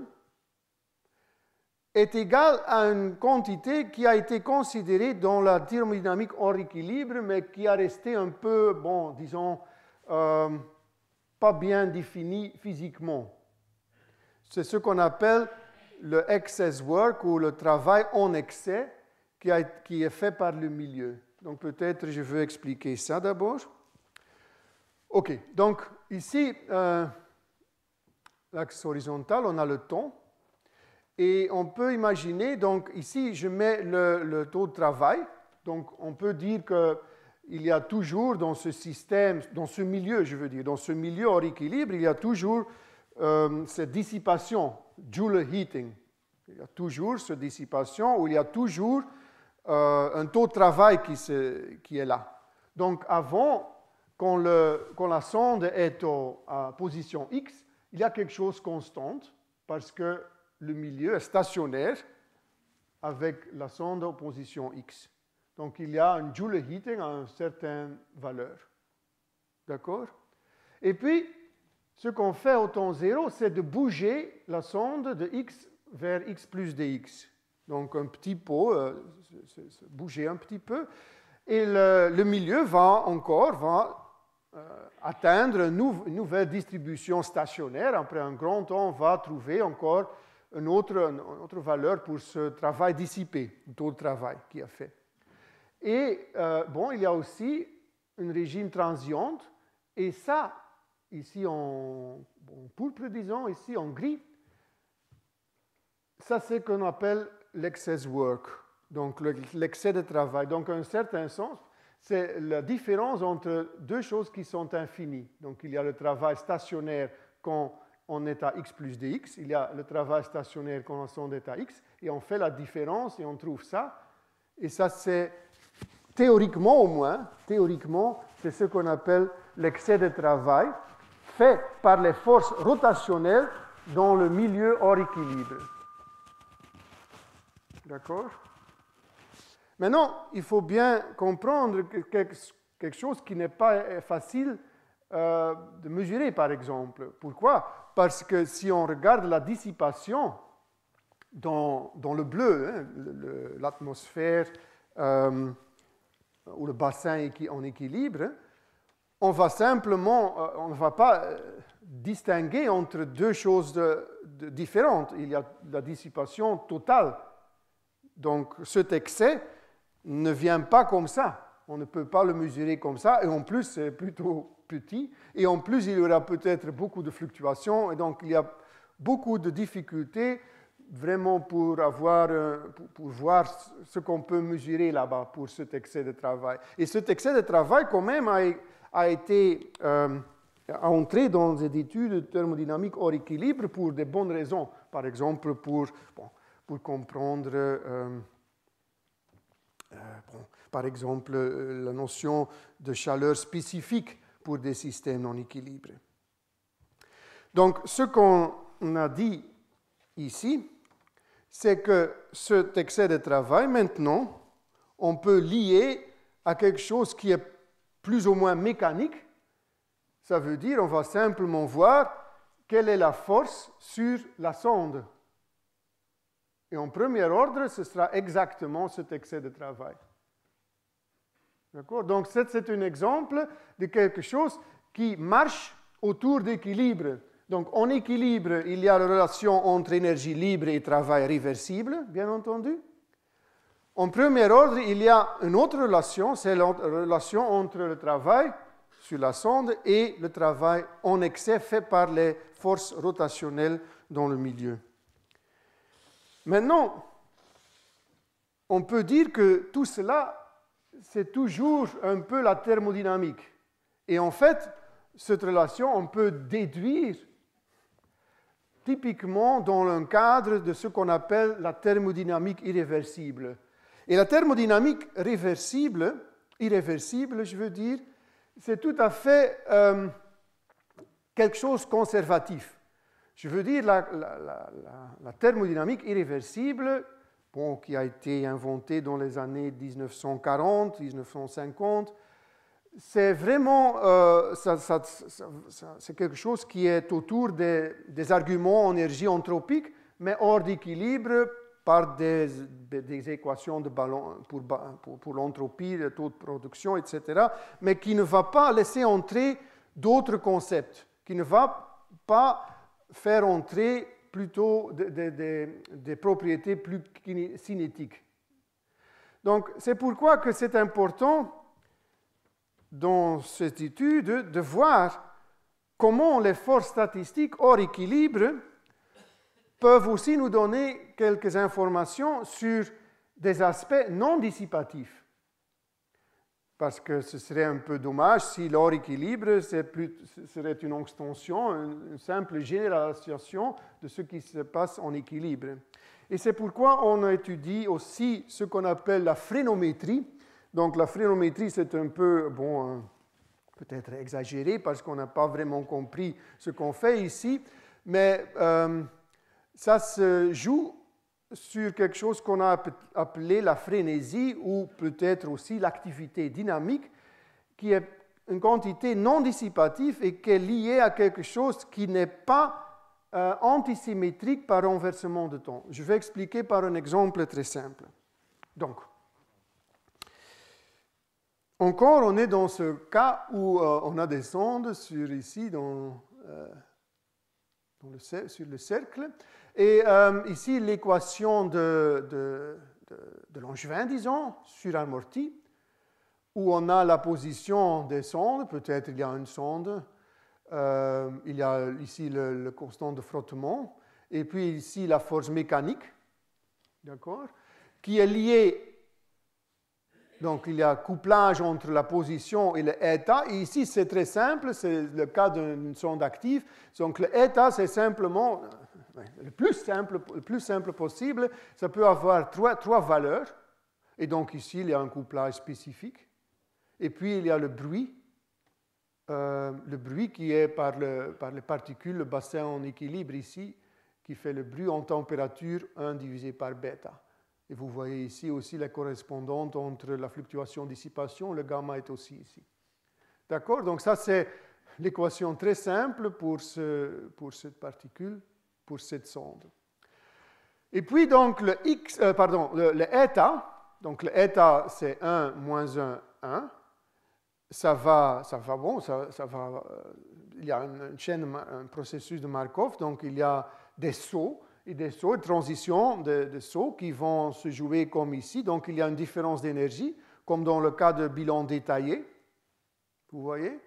est égal à une quantité qui a été considérée dans la thermodynamique hors équilibre, mais qui a resté un peu, bon, disons, pas bien défini physiquement. C'est ce qu'on appelle le excess work ou le travail en excès qui est fait par le milieu. Donc peut-être je veux expliquer ça d'abord. OK, donc ici, l'axe horizontal, on a le temps. Et on peut imaginer, donc ici je mets le taux de travail. Donc on peut dire que il y a toujours dans ce système, dans ce milieu, je veux dire, dans ce milieu hors équilibre, il y a toujours cette dissipation, Joule heating. Il y a toujours cette dissipation où il y a toujours un taux de travail qui est là. Donc avant, quand la sonde est à position X, il y a quelque chose de constant parce que le milieu est stationnaire avec la sonde en position X. Donc, il y a un Joule heating à une certaine valeur. D'accord? Et puis, ce qu'on fait au temps zéro, c'est de bouger la sonde de X vers X plus dx. Donc, un petit peu, bouger un petit peu. Et le milieu va atteindre une nouvelle distribution stationnaire. Après un grand temps, on va trouver encore une autre valeur pour ce travail dissipé, le taux de travail qui a fait. Et il y a aussi un régime transient, et ça, ici en pourpre, disons, ici en gris, ça c'est ce qu'on appelle l'excess work, donc l'excès de travail. Donc, en un certain sens, c'est la différence entre deux choses qui sont infinies. Donc, il y a le travail stationnaire quand on est à x plus dx, il y a le travail stationnaire quand la sonde est à x, et on fait la différence et on trouve ça. Et ça, c'est théoriquement au moins, c'est ce qu'on appelle l'excès de travail fait par les forces rotationnelles dans le milieu hors équilibre. D'accord? Maintenant, il faut bien comprendre quelque chose qui n'est pas facile de mesurer, par exemple. Pourquoi? Parce que si on regarde la dissipation dans le bleu, hein, l'atmosphère ou le bassin en équilibre, on ne va pas distinguer entre deux choses différentes. Il y a la dissipation totale. Donc cet excès ne vient pas comme ça. On ne peut pas le mesurer comme ça, et en plus, c'est plutôt petit, et en plus, il y aura peut-être beaucoup de fluctuations, et donc il y a beaucoup de difficultés vraiment pour voir ce qu'on peut mesurer là-bas pour cet excès de travail. Et cet excès de travail, quand même, a été entré dans des études de thermodynamique hors équilibre pour de bonnes raisons. Par exemple, pour comprendre, par exemple, la notion de chaleur spécifique pour des systèmes non équilibrés. Donc, ce qu'on a dit ici, c'est que cet excès de travail, maintenant, on peut lier à quelque chose qui est plus ou moins mécanique. Ça veut dire on va simplement voir quelle est la force sur la sonde. Et en premier ordre, ce sera exactement cet excès de travail. D'accord? Donc, c'est un exemple de quelque chose qui marche autour d'équilibre. Donc, en équilibre, il y a la relation entre énergie libre et travail réversible, bien entendu. En premier ordre, il y a une autre relation, c'est la relation entre le travail sur la sonde et le travail en excès fait par les forces rotationnelles dans le milieu. Maintenant, on peut dire que tout cela, c'est toujours un peu la thermodynamique. Et en fait, cette relation, on peut déduire typiquement dans le cadre de ce qu'on appelle la thermodynamique irréversible. Et la thermodynamique irréversible, je veux dire, c'est tout à fait quelque chose de conservatif. Je veux dire, la thermodynamique irréversible, qui a été inventée dans les années 1940, 1950, c'est vraiment c'est quelque chose qui est autour des arguments en énergie anthropique, mais hors d'équilibre par des équations de ballon pour l'entropie, le taux de production, etc., mais qui ne va pas laisser entrer d'autres concepts, qui ne va pas faire entrer plutôt des propriétés plus cinétiques. Donc, c'est pourquoi que c'est important dans cette étude de voir comment les forces statistiques hors équilibre peuvent aussi nous donner quelques informations sur des aspects non dissipatifs. Parce que ce serait un peu dommage si l'hors équilibre serait une extension, une simple généralisation de ce qui se passe en équilibre. Et c'est pourquoi on étudie aussi ce qu'on appelle la phrénométrie. Donc la phrénométrie, c'est un peu, peut-être exagéré parce qu'on n'a pas vraiment compris ce qu'on fait ici, mais ça se joue sur quelque chose qu'on a appelé la frénésie ou peut-être aussi l'activité dynamique, qui est une quantité non dissipative et qui est liée à quelque chose qui n'est pas antisymétrique par renversement de temps. Je vais expliquer par un exemple très simple. Donc, encore, on est dans ce cas où on a des sondes sur le cercle. Et ici, l'équation de Langevin, disons, suramortie, où on a la position des sondes. Peut-être il y a une sonde. Il y a ici le constant de frottement. Et puis ici, la force mécanique, d'accord, qui est liée. Donc, il y a couplage entre la position et le état. Et ici, c'est très simple, c'est le cas d'une sonde active. Donc, le état, c'est simplement le plus simple possible. Ça peut avoir trois valeurs. Et donc, ici, il y a un couplage spécifique. Et puis, il y a le bruit qui est par les particules, le bassin en équilibre ici, qui fait le bruit en température 1 divisé par bêta. Et vous voyez ici aussi la correspondante entre la fluctuation-dissipation, le gamma est aussi ici. D'accord? Donc ça, c'est l'équation très simple pour cette particule, pour cette sonde. Et puis donc le état, donc le état c'est 1 moins 1, 1. Ça va, il y a un processus de Markov, donc il y a des sauts, et des sauts, transitions de sauts qui vont se jouer comme ici. Donc, il y a une différence d'énergie comme dans le cas de bilan détaillé. Vous voyez?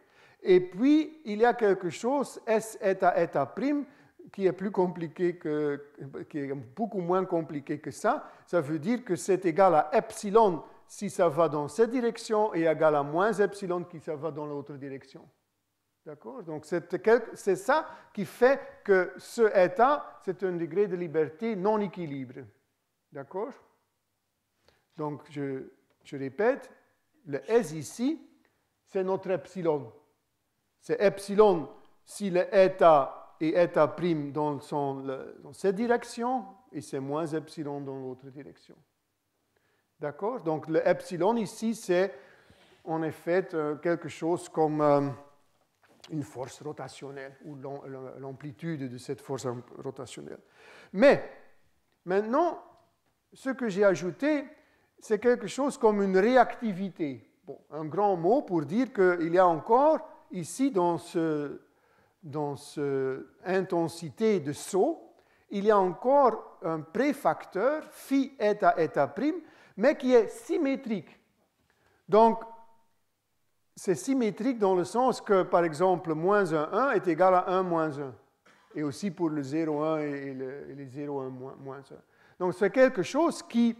Et puis, il y a quelque chose, S eta eta prime, qui est plus compliqué qui est beaucoup moins compliqué que ça. Ça veut dire que c'est égal à epsilon si ça va dans cette direction et égal à moins epsilon si ça va dans l'autre direction. D'accord? Donc, c'est ça qui fait que ce état, c'est un degré de liberté non équilibre. D'accord? Donc, je répète, le S ici, c'est notre epsilon. C'est epsilon si le état et état prime dans cette direction, et c'est moins epsilon dans l'autre direction. D'accord? Donc, le epsilon ici, c'est en effet quelque chose comme une force rotationnelle, ou l'amplitude de cette force rotationnelle. Mais, maintenant, ce que j'ai ajouté, c'est quelque chose comme une réactivité. Bon, un grand mot pour dire qu'il y a encore, ici, dans cette intensité de saut, il y a encore un préfacteur, phi eta eta prime, mais qui est symétrique. Donc, c'est symétrique dans le sens que, par exemple, moins 1, 1 est égal à 1 moins 1. Et aussi pour le 0, 1 et les 0, 1 moins 1. Donc, c'est quelque chose qui,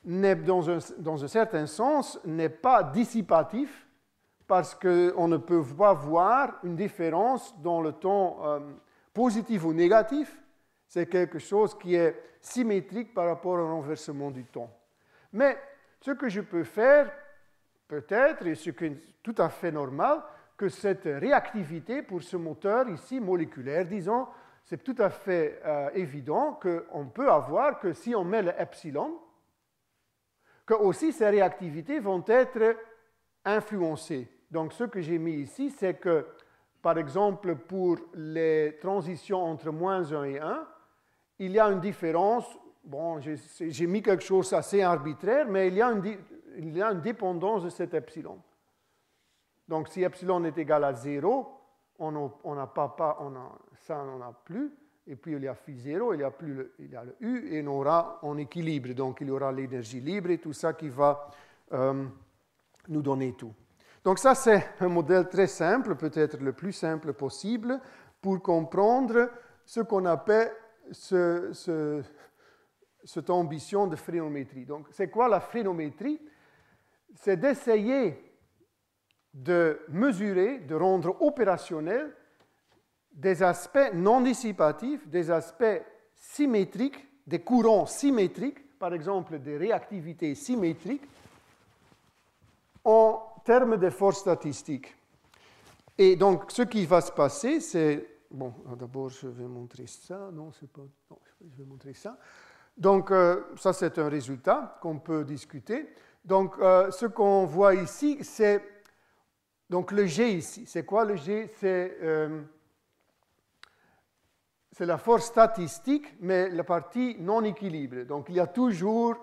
dans un certain sens, n'est pas dissipatif, parce qu'on ne peut pas voir une différence dans le temps positif ou négatif. C'est quelque chose qui est symétrique par rapport au renversement du temps. Mais ce que je peux faire, peut-être, et ce qui est tout à fait normal, que cette réactivité pour ce moteur ici, moléculaire, disons, c'est tout à fait évident qu'on peut avoir que si on met le epsilon, que aussi ces réactivités vont être influencées. Donc, ce que j'ai mis ici, c'est que, par exemple, pour les transitions entre moins 1 et 1, il y a une différence. Bon, j'ai mis quelque chose assez arbitraire, mais il y a une dépendance de cet epsilon. Donc, si epsilon est égal à 0, ça, on n'en a plus. Et puis, il y a phi 0, il y a le U, et on aura en équilibre. Donc, il y aura l'énergie libre et tout ça qui va nous donner tout. Donc, ça, c'est un modèle très simple, peut-être le plus simple possible, pour comprendre ce qu'on appelle cette ambition de phrénométrie. Donc, c'est quoi la phrénométrie? C'est d'essayer de mesurer, de rendre opérationnel des aspects non dissipatifs, des aspects symétriques, des courants symétriques, par exemple des réactivités symétriques, en termes de forces statistiques. Et donc, ce qui va se passer, c'est... Bon, d'abord, je vais montrer ça. Non, c'est pas... Non, je vais montrer ça. Donc, ça, c'est un résultat qu'on peut discuter. Donc, ce qu'on voit ici, c'est... Donc, le G ici, c'est quoi le G? C'est la force statistique, mais la partie non équilibrée. Donc, il y a toujours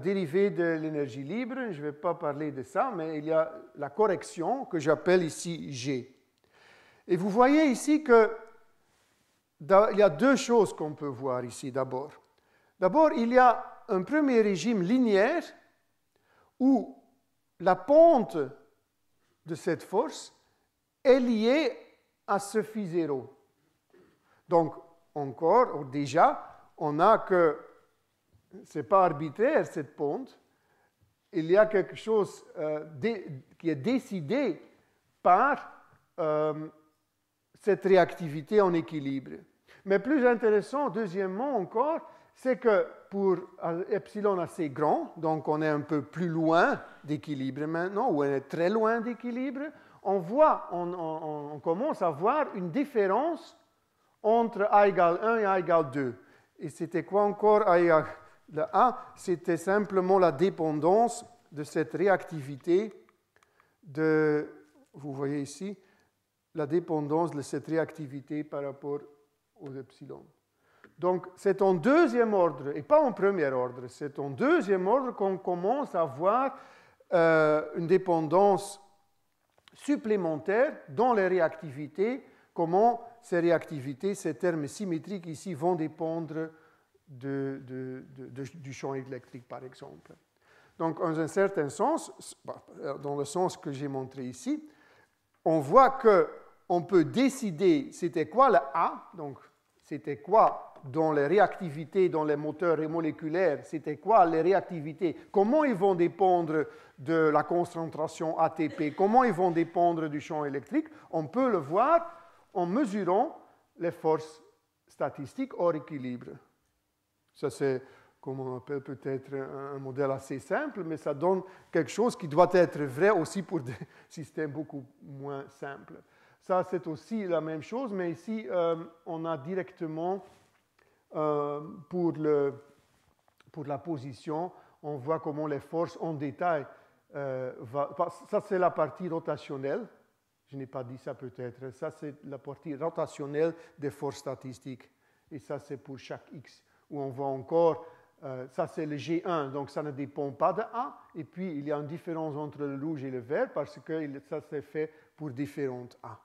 dérivée de l'énergie libre. Je ne vais pas parler de ça, mais il y a la correction que j'appelle ici G. Et vous voyez ici qu'il y a deux choses qu'on peut voir ici d'abord. D'abord, il y a un premier régime linéaire où la pente de cette force est liée à ce phi 0. Donc, encore, déjà, on a que ce n'est pas arbitraire cette pente, il y a quelque chose qui est décidé par cette réactivité en équilibre. Mais plus intéressant, deuxièmement encore, c'est que pour epsilon assez grand, donc on est un peu plus loin d'équilibre maintenant, ou on est très loin d'équilibre, on commence à voir une différence entre A égale 1 et A égale 2. Et c'était quoi encore A égale le A, c'était simplement la dépendance de cette réactivité vous voyez ici, la dépendance de cette réactivité par rapport aux epsilon. Donc, c'est en deuxième ordre, et pas en premier ordre, c'est en deuxième ordre qu'on commence à voir une dépendance supplémentaire dans les réactivités, comment ces réactivités, ces termes symétriques ici vont dépendre du champ électrique, par exemple. Donc, dans un certain sens, dans le sens que j'ai montré ici, on voit qu'on peut décider c'était quoi le A, donc c'était quoi dans les réactivités, dans les moteurs moléculaires, c'était quoi les réactivités, comment ils vont dépendre de la concentration ATP, comment ils vont dépendre du champ électrique, on peut le voir en mesurant les forces statistiques hors équilibre. Ça, c'est, comme on appelle peut-être un modèle assez simple, mais ça donne quelque chose qui doit être vrai aussi pour des systèmes beaucoup moins simples. Ça, c'est aussi la même chose, mais ici, on a directement, pour la position, on voit comment les forces en détail, ça c'est la partie rotationnelle, je n'ai pas dit ça peut-être, ça c'est la partie rotationnelle des forces statistiques, et ça c'est pour chaque X, où on voit encore, ça c'est le G1, donc ça ne dépend pas de A, et puis il y a une différence entre le rouge et le vert, parce que ça c'est fait pour différentes A.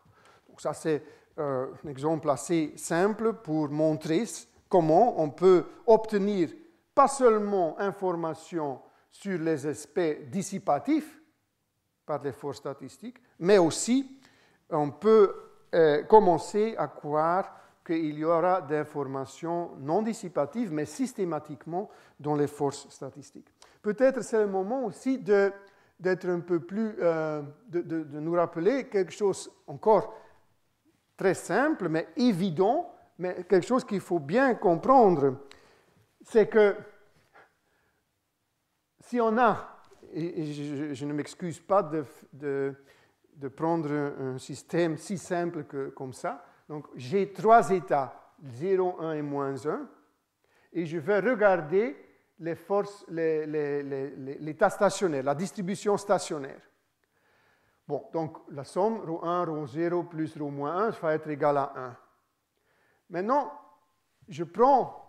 Donc ça c'est un exemple assez simple pour montrer comment on peut obtenir pas seulement information sur les aspects dissipatifs par les forces statistiques, mais aussi on peut commencer à croire qu'il y aura des informations non dissipatives, mais systématiquement dans les forces statistiques. Peut-être c'est le moment aussi d'être un peu plus, de nous rappeler quelque chose encore très simple, mais évident, mais quelque chose qu'il faut bien comprendre, c'est que si on a, et je ne m'excuse pas de prendre un système si simple comme ça, donc j'ai 3 états, 0, 1 et moins 1, et je vais regarder les forces, l'état stationnaire, la distribution stationnaire. Bon, donc la somme ρ1, ρ0 plus ρ-1 va être égale à 1. Maintenant, je prends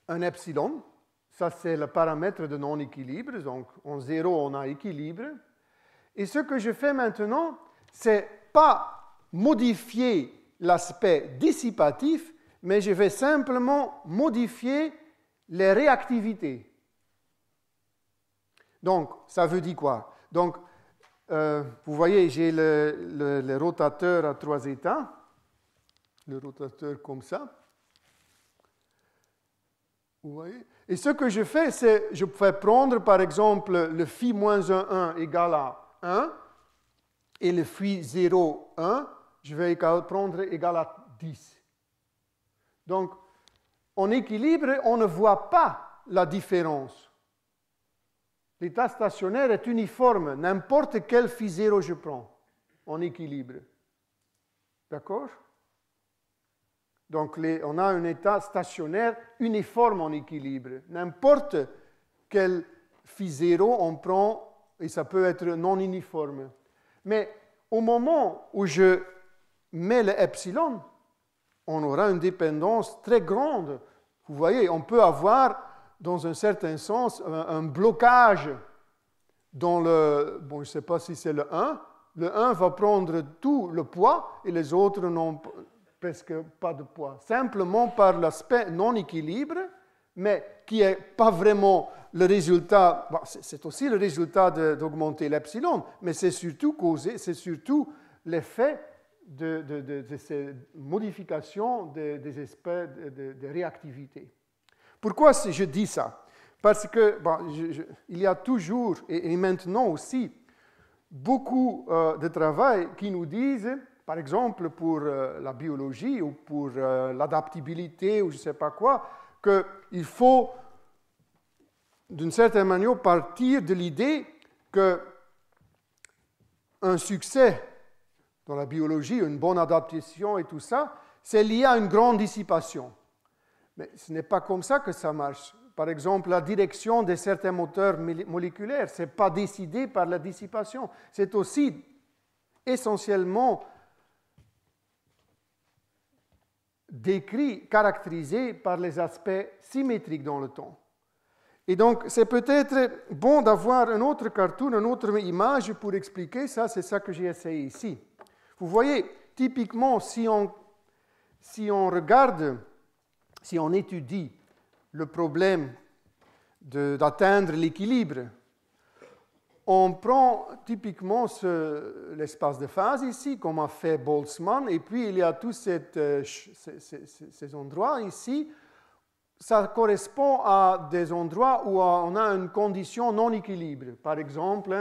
un epsilon, ça c'est le paramètre de non-équilibre, donc en 0 on a équilibre, et ce que je fais maintenant, c'est pas modifier l'aspect dissipatif, mais je vais simplement modifier les réactivités. Donc, ça veut dire quoi? Donc, vous voyez, j'ai le rotateur à 3 états, le rotateur comme ça. Vous voyez? Et ce que je fais, c'est, je peux prendre par exemple le phi moins 1 égale à 1, et le phi 0, 1, je vais prendre égal à 10. Donc, en équilibre, on ne voit pas la différence. L'état stationnaire est uniforme, n'importe quel phi 0 je prends, en équilibre. D'accord? Donc, on a un état stationnaire uniforme en équilibre. N'importe quel phi 0 on prend, et ça peut être non uniforme. Mais au moment où je mets le epsilon, on aura une dépendance très grande. Vous voyez, on peut avoir, dans un certain sens, un blocage dans le... Bon, je ne sais pas si c'est le 1. Le 1 va prendre tout le poids et les autres n'ont presque pas de poids. Simplement par l'aspect non-équilibre, mais qui n'est pas vraiment le résultat... Bon, c'est aussi le résultat d'augmenter l'epsilon, mais c'est surtout causé, c'est surtout l'effet de ces modifications des aspects de réactivité. Pourquoi je dis ça? Parce que il y a toujours, et maintenant aussi, beaucoup de travail qui nous disent, par exemple pour la biologie ou pour l'adaptabilité ou je ne sais pas quoi, qu'il faut d'une certaine manière partir de l'idée qu'un succès dans la biologie, une bonne adaptation et tout ça, c'est lié à une grande dissipation. Mais ce n'est pas comme ça que ça marche. Par exemple, la direction de certains moteurs moléculaires, ce n'est pas décidé par la dissipation. C'est aussi essentiellement décrit, caractérisé par les aspects symétriques dans le temps. Et donc, c'est peut-être bon d'avoir un autre cartoon, une autre image pour expliquer ça. C'est ça que j'ai essayé ici. Vous voyez, typiquement, si on regarde, si on étudie le problème d'atteindre l'équilibre. On prend typiquement l'espace de phase ici, comme a fait Boltzmann, et puis il y a tous ces endroits ici. Ça correspond à des endroits où on a une condition non équilibre. Par exemple,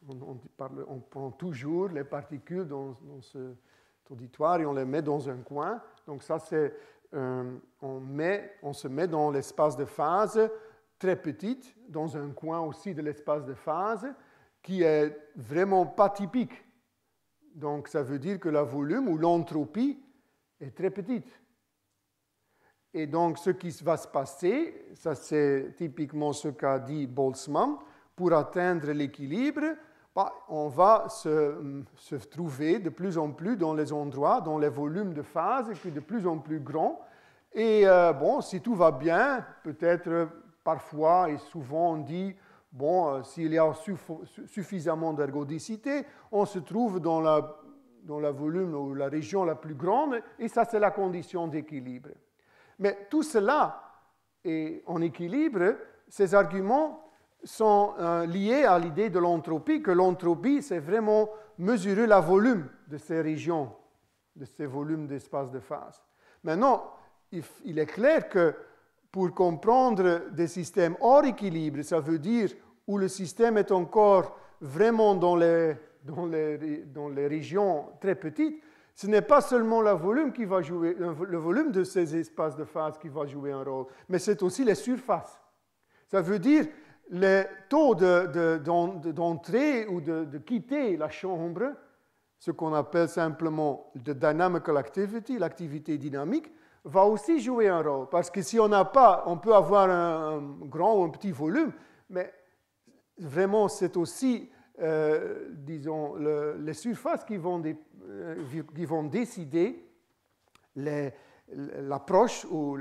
on prend toujours les particules dans cet auditoire et on les met dans un coin. Donc ça, c'est on se met dans l'espace de phase très petite, dans un coin aussi de l'espace de phase, qui est vraiment pas typique. Donc ça veut dire que le volume ou l'entropie est très petite. Et donc ce qui va se passer, ça c'est typiquement ce qu'a dit Boltzmann, pour atteindre l'équilibre, on va se trouver de plus en plus dans les endroits, dans les volumes de phase, et puis de plus en plus grands. Et bon, si tout va bien, peut-être parfois et souvent on dit, bon, s'il y a suffisamment d'ergodicité, on se trouve dans la volume ou la région la plus grande, et ça c'est la condition d'équilibre. Mais tout cela est en équilibre, ces arguments sont liés à l'idée de l'entropie, que l'entropie, c'est vraiment mesurer le volume de ces régions, de ces volumes d'espace de phase. Maintenant, il est clair que pour comprendre des systèmes hors équilibre, ça veut dire où le système est encore vraiment dans les régions très petites, ce n'est pas seulement le volume qui va jouer, le volume de ces espaces de phase qui va jouer un rôle, mais c'est aussi les surfaces. Ça veut dire le taux d'entrée ou de quitter la chambre, ce qu'on appelle simplement the dynamical activity, l'activité dynamique, va aussi jouer un rôle. Parce que si on n'a pas, on peut avoir un grand ou un petit volume, mais vraiment c'est aussi, disons, les surfaces qui vont décider l'approche ou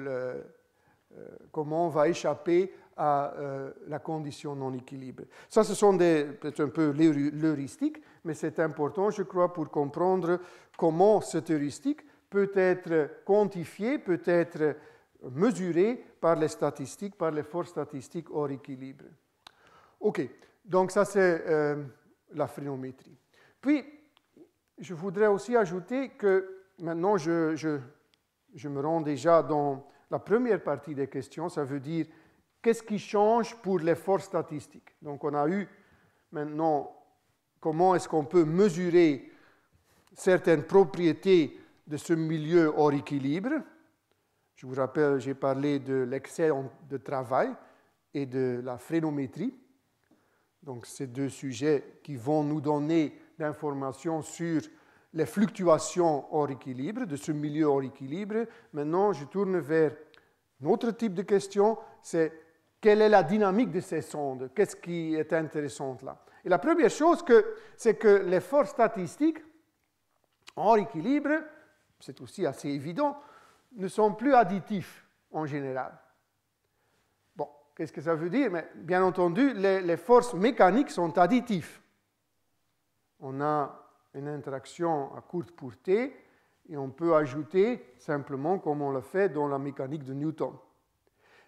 comment on va échapper à la condition non équilibre. Ça, ce sont peut-être un peu l'heuristique, mais c'est important, je crois, pour comprendre comment cette heuristique peut être quantifiée, peut être mesurée par les statistiques, par les forces statistiques hors équilibre. OK, donc ça c'est la phrénométrie. Puis, je voudrais aussi ajouter que maintenant je me rends déjà dans la première partie des questions, ça veut dire qu'est-ce qui change pour les forces statistiques. Donc on a eu maintenant comment est-ce qu'on peut mesurer certaines propriétés de ce milieu hors équilibre. Je vous rappelle, j'ai parlé de l'excès de travail et de la phrénométrie. Donc, ces deux sujets qui vont nous donner d'informations sur les fluctuations hors équilibre, de ce milieu hors équilibre. Maintenant, je tourne vers un autre type de question, c'est quelle est la dynamique de ces sondes? Qu'est-ce qui est intéressant là? Et la première chose, c'est que les forces statistiques hors équilibre, c'est aussi assez évident, ne sont plus additifs en général. Bon, qu'est-ce que ça veut dire? Mais, bien entendu, les forces mécaniques sont additives. On a une interaction à courte portée et on peut ajouter simplement comme on l'a fait dans la mécanique de Newton.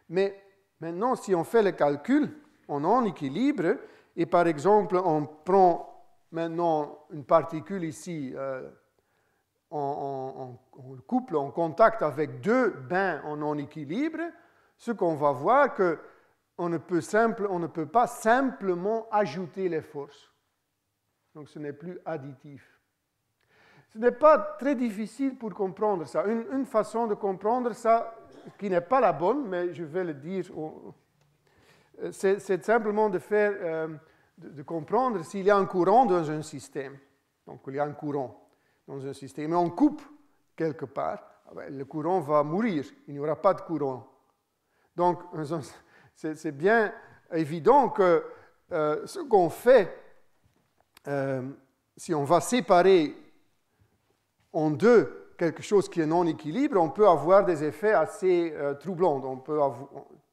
Mais maintenant, si on fait le calcul en équilibre, et par exemple, on prend maintenant une particule ici, on couple en contact avec deux bains en non-équilibre, ce qu'on va voir qu'on ne peut pas simplement ajouter les forces. Donc ce n'est plus additif. Ce n'est pas très difficile pour comprendre ça. Une façon de comprendre ça, qui n'est pas la bonne, mais je vais le dire, c'est simplement de comprendre s'il y a un courant dans un système. Donc il y a un courant dans un système, et on coupe quelque part, le courant va mourir, il n'y aura pas de courant. Donc, c'est bien évident que ce qu'on fait, si on va séparer en deux quelque chose qui est non équilibre, on peut avoir des effets assez troublants. On peut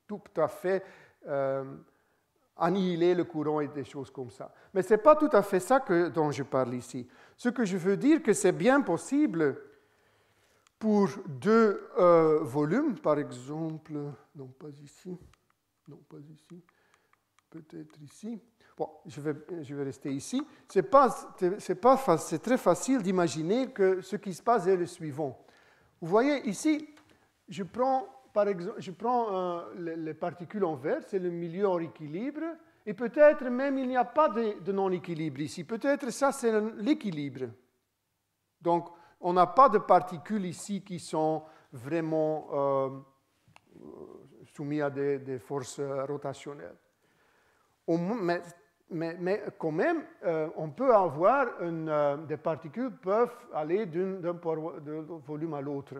tout à fait annihiler le courant et des choses comme ça. Mais ce n'est pas tout à fait ça dont je parle ici. Ce que je veux dire, que c'est bien possible pour deux volumes, par exemple, non pas ici, Non, pas ici. Peut-être ici. Bon, je vais rester ici. C'est très facile d'imaginer que ce qui se passe est le suivant. Vous voyez, ici, je prends les particules en vert, c'est le milieu hors équilibre, et peut-être même il n'y a pas de non-équilibre ici. Peut-être ça, c'est l'équilibre. Donc, on n'a pas de particules ici qui sont vraiment soumises à des forces rotationnelles. Mais quand même, on peut avoir des particules peuvent aller d'un volume à l'autre.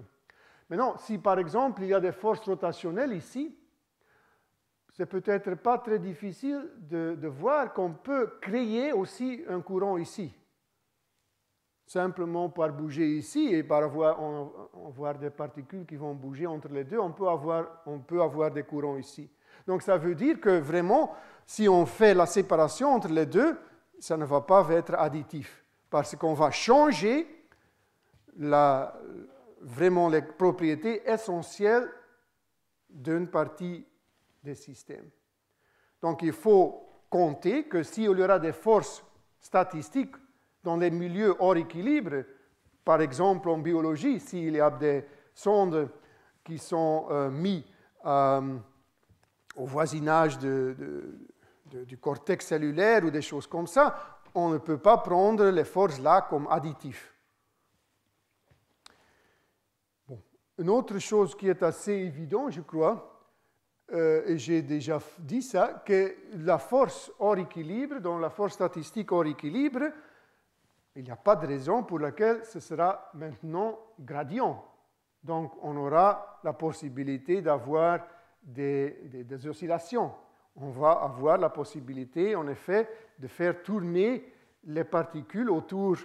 Maintenant, si par exemple il y a des forces rotationnelles ici, c'est peut-être pas très difficile de voir qu'on peut créer aussi un courant ici. Simplement par bouger ici et par avoir des particules qui vont bouger entre les deux, on peut avoir des courants ici. Donc ça veut dire que vraiment, si on fait la séparation entre les deux, ça ne va pas être additif, parce qu'on va changer vraiment les propriétés essentielles d'une partie des systèmes. Donc il faut compter que s'il y aura des forces statistiques dans les milieux hors équilibre, par exemple en biologie, s'il y a des sondes qui sont mises au voisinage du cortex cellulaire ou des choses comme ça, on ne peut pas prendre les forces là comme additifs. Bon. Une autre chose qui est assez évidente, je crois, et j'ai déjà dit ça, que la force hors équilibre, dans la force statistique hors équilibre, il n'y a pas de raison pour laquelle ce sera maintenant gradient. Donc on aura la possibilité d'avoir des oscillations. On va avoir la possibilité, en effet, de faire tourner les particules autour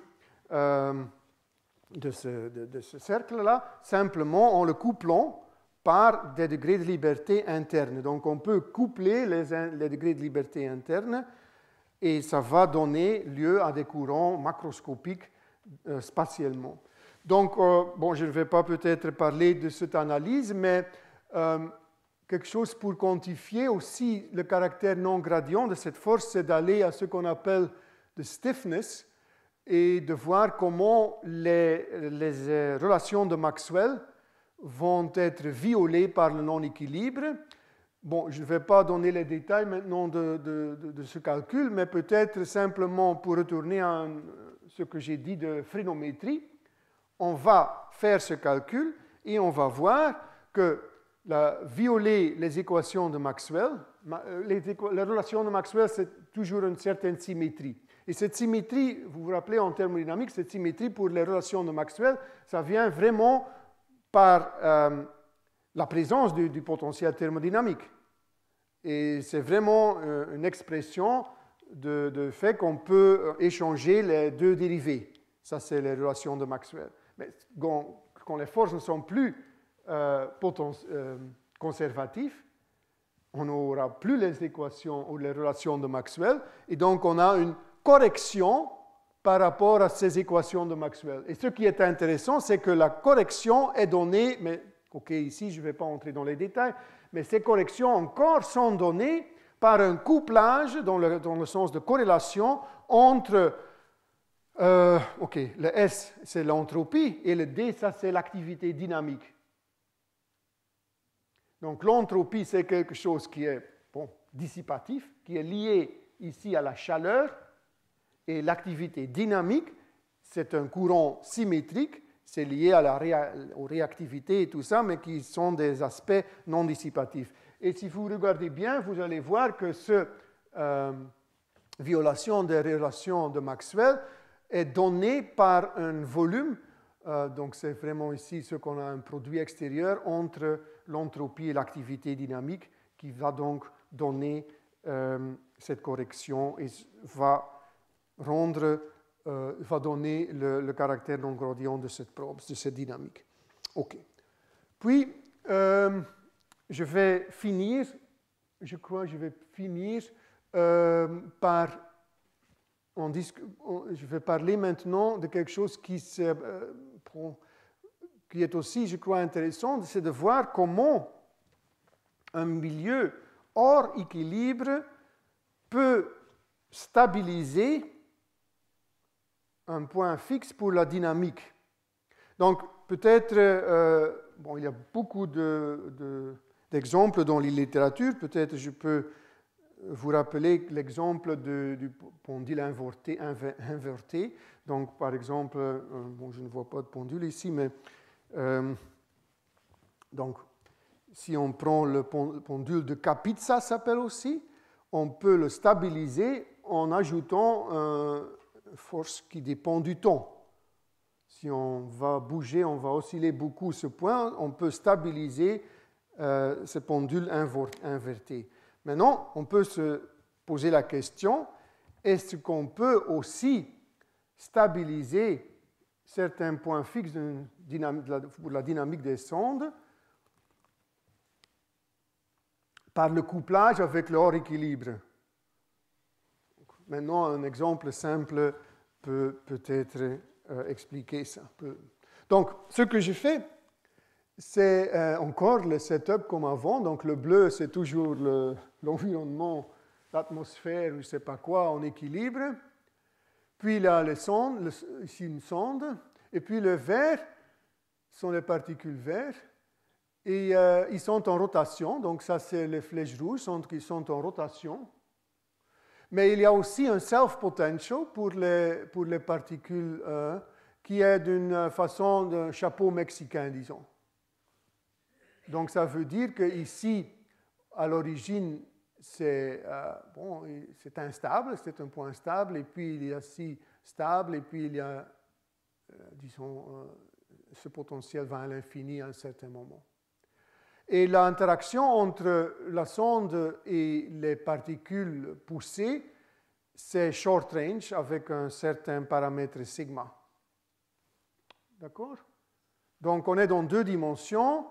de ce cercle-là, simplement en le couplant par des degrés de liberté internes. Donc on peut coupler les degrés de liberté internes et ça va donner lieu à des courants macroscopiques spatialement. Donc, je ne vais pas peut-être parler de cette analyse, mais quelque chose pour quantifier aussi le caractère non gradient de cette force, c'est d'aller à ce qu'on appelle le stiffness et de voir comment les relations de Maxwell vont être violées par le non-équilibre. Bon, je ne vais pas donner les détails maintenant de ce calcul, mais peut-être simplement pour retourner à ce que j'ai dit de phrénométrie, on va faire ce calcul et on va voir que violer les équations de Maxwell, les relations de Maxwell, c'est toujours une certaine symétrie. Et cette symétrie, vous vous rappelez en thermodynamique, cette symétrie pour les relations de Maxwell, ça vient vraiment par la présence du potentiel thermodynamique. Et c'est vraiment une expression de fait qu'on peut échanger les deux dérivés. Ça, c'est les relations de Maxwell. Mais quand les forces ne sont plus conservatives, on n'aura plus les équations ou les relations de Maxwell, et donc on a une correction par rapport à ces équations de Maxwell. Et ce qui est intéressant, c'est que la correction est donnée, mais ok, ici je ne vais pas entrer dans les détails, mais ces corrections encore sont données par un couplage, dans le sens de corrélation, entre, le S c'est l'entropie, et le D, ça c'est l'activité dynamique. Donc l'entropie, c'est quelque chose qui est dissipatif, qui est lié ici à la chaleur, et l'activité dynamique, c'est un courant symétrique, c'est lié aux réactivités et tout ça, mais qui sont des aspects non dissipatifs. Et si vous regardez bien, vous allez voir que cette violation des relations de Maxwell est donnée par un volume, donc c'est vraiment ici ce qu'on a un produit extérieur entre l'entropie et l'activité dynamique qui va donc donner cette correction et va donner le caractère non gradient de cette probe, de cette dynamique. OK. Puis, je vais finir par... je vais parler maintenant de quelque chose qui est aussi, je crois, intéressant, c'est de voir comment un milieu hors équilibre peut stabiliser un point fixe pour la dynamique. Donc, peut-être, bon, il y a beaucoup d'exemples dans la littérature. Peut-être je peux vous rappeler l'exemple du pendule inverté. Donc, par exemple, bon, je ne vois pas de pendule ici, mais donc, si on prend le pendule de Kapitsa, ça s'appelle aussi, on peut le stabiliser en ajoutant une force qui dépend du temps. Si on va bouger, on va osciller beaucoup ce point, on peut stabiliser ce pendule inverté. Maintenant, on peut se poser la question, est-ce qu'on peut aussi stabiliser certains points fixes pour la dynamique des sondes par le couplage avec le hors équilibre? Maintenant, un exemple simple peut peut-être expliquer ça. Donc, ce que je fais, c'est encore le setup comme avant. Donc, le bleu, c'est toujours l'environnement, l'atmosphère, je ne sais pas quoi, en équilibre. Puis, il y a les sondes, ici une sonde. Et puis, le vert sont les particules vertes. Et ils sont en rotation. Donc, ça, c'est les flèches rouges qui sont en rotation. Mais il y a aussi un self-potential pour les particules qui est d'une façon d'un chapeau mexicain, disons. Donc, ça veut dire qu'ici, à l'origine, c'est instable, c'est un point stable, et puis il y a ici stable, et puis il y a, disons, ce potentiel va à l'infini à un certain moment. Et l'interaction entre la sonde et les particules poussées, c'est short range avec un certain paramètre sigma. D'accord? Donc, on est dans deux dimensions.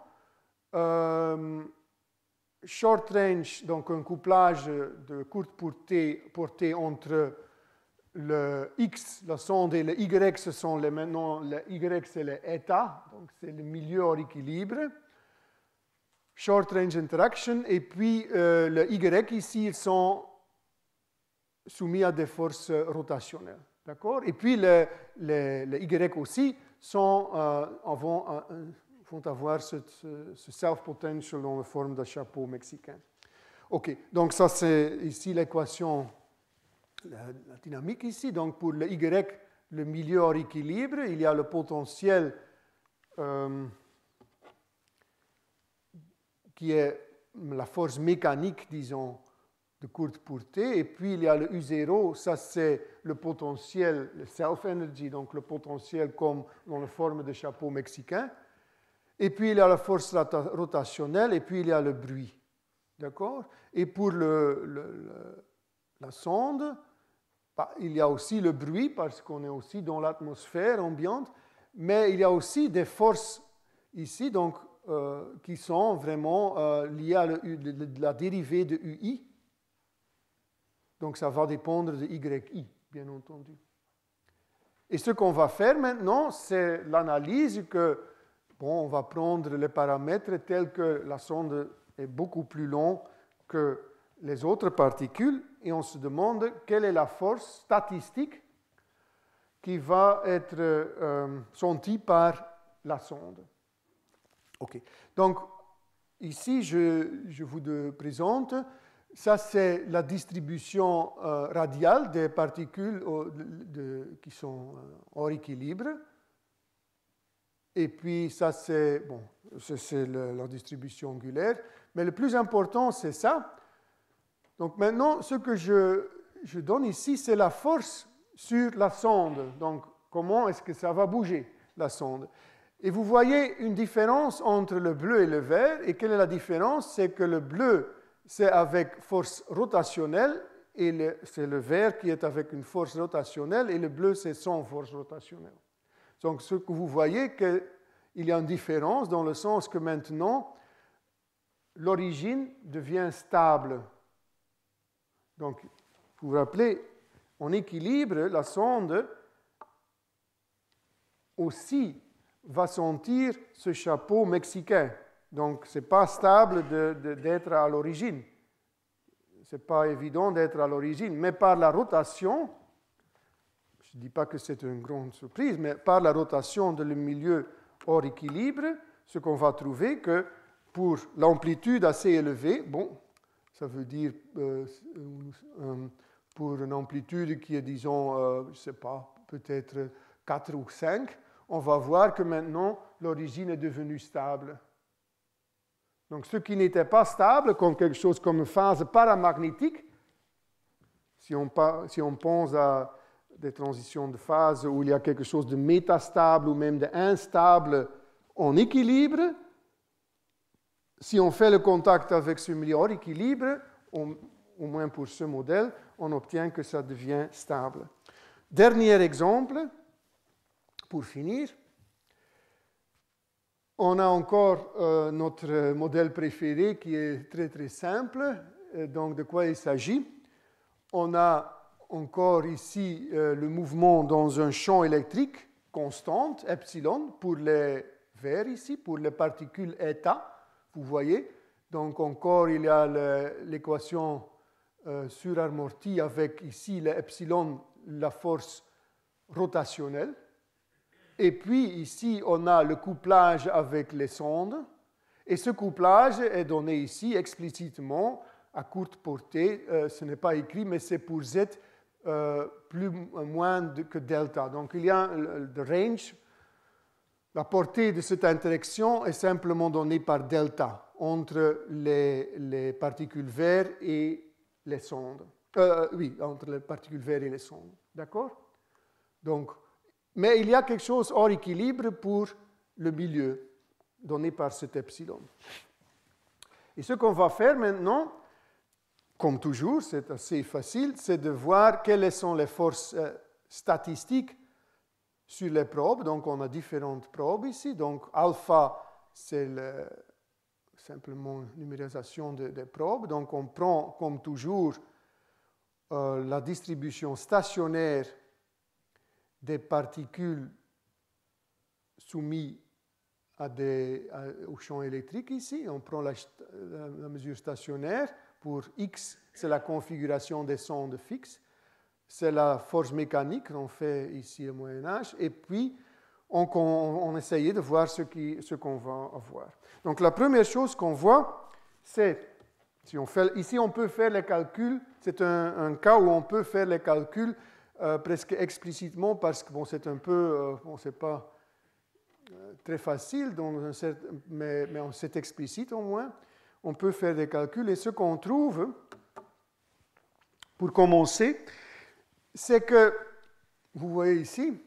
Short range, donc un couplage de courte portée entre le X, la sonde, et le Y, ce sont maintenant le Y, c'est le état, donc c'est le milieu hors équilibre. Short range interaction, et puis le Y ici, ils sont soumis à des forces rotationnelles. D'accord? Et puis le Y aussi vont avoir ce self-potential dans la forme d'un chapeau mexicain. OK, donc ça c'est ici l'équation, la dynamique ici. Donc pour le Y, le milieu hors équilibre, il y a le potentiel qui est la force mécanique, disons, de courte portée, et puis il y a le U0, ça c'est le potentiel, le self-energy, donc le potentiel comme dans la forme de chapeau mexicain, et puis il y a la force rotationnelle, et puis il y a le bruit. D'accord? Et pour la sonde, il y a aussi le bruit, parce qu'on est aussi dans l'atmosphère ambiante, mais il y a aussi des forces ici, donc qui sont vraiment liées à la dérivée de UI. Donc, ça va dépendre de YI, bien entendu. Et ce qu'on va faire maintenant, c'est l'analyse que, bon, on va prendre les paramètres tels que la sonde est beaucoup plus longue que les autres particules, et on se demande quelle est la force statistique qui va être sentie par la sonde. OK. Donc, ici, je vous présente, ça c'est la distribution radiale des particules qui sont hors équilibre. Et puis, ça c'est bon, la distribution angulaire. Mais le plus important, c'est ça. Donc maintenant, ce que je donne ici, c'est la force sur la sonde. Donc, comment est-ce que ça va bouger, la sonde? Et vous voyez une différence entre le bleu et le vert. Et quelle est la différence? C'est que le bleu, c'est avec force rotationnelle, et c'est le vert qui est avec une force rotationnelle, et le bleu, c'est sans force rotationnelle. Donc, ce que vous voyez, qu'il y a une différence dans le sens que maintenant, l'origine devient stable. Donc, vous vous rappelez, en équilibre, la sonde aussi va sentir ce chapeau mexicain. Donc, ce n'est pas stable d'être à l'origine. Ce n'est pas évident d'être à l'origine, mais par la rotation, je ne dis pas que c'est une grande surprise, mais par la rotation de le milieu hors équilibre, ce qu'on va trouver que pour l'amplitude assez élevée, bon, ça veut dire pour une amplitude qui est, disons, je ne sais pas, peut-être 4 ou 5, on va voir que maintenant l'origine est devenue stable. Donc ce qui n'était pas stable, comme quelque chose comme une phase paramagnétique, si on pense à des transitions de phase où il y a quelque chose de métastable ou même d'instable en équilibre, si on fait le contact avec ce milieu hors équilibre, au moins pour ce modèle, on obtient que ça devient stable. Dernier exemple, pour finir. On a encore notre modèle préféré qui est très très simple. Donc de quoi il s'agit? On a encore ici le mouvement dans un champ électrique constant, epsilon, pour les verres ici, pour les particules état, vous voyez. Donc encore il y a l'équation suramortie avec ici l'epsilon, la force rotationnelle. Et puis ici, on a le couplage avec les sondes. Et ce couplage est donné ici explicitement à courte portée. Ce n'est pas écrit, mais c'est pour Z moins que delta. Donc il y a le range. La portée de cette interaction est simplement donnée par delta entre les particules verres et les sondes. Oui, entre les particules verres et les sondes. D'accord? Donc, mais il y a quelque chose hors équilibre pour le milieu, donné par cet epsilon. Et ce qu'on va faire maintenant, comme toujours, c'est assez facile, c'est de voir quelles sont les forces statistiques sur les probes. Donc on a différentes probes ici. Donc alpha, c'est simplement numérisation des probes. Donc on prend, comme toujours, la distribution stationnaire des particules soumises au champ électrique ici. On prend la mesure stationnaire. Pour X, c'est la configuration des sondes fixes. C'est la force mécanique qu'on fait ici au Moyen-Âge. Et puis, on essayait de voir ce qu'on va avoir. Donc, la première chose qu'on voit, c'est, ici on peut faire les calculs. C'est un cas où on peut faire les calculs presque explicitement parce que c'est un peu, c'est pas très facile, mais c'est explicite au moins. On peut faire des calculs et ce qu'on trouve, pour commencer, c'est que, vous voyez ici,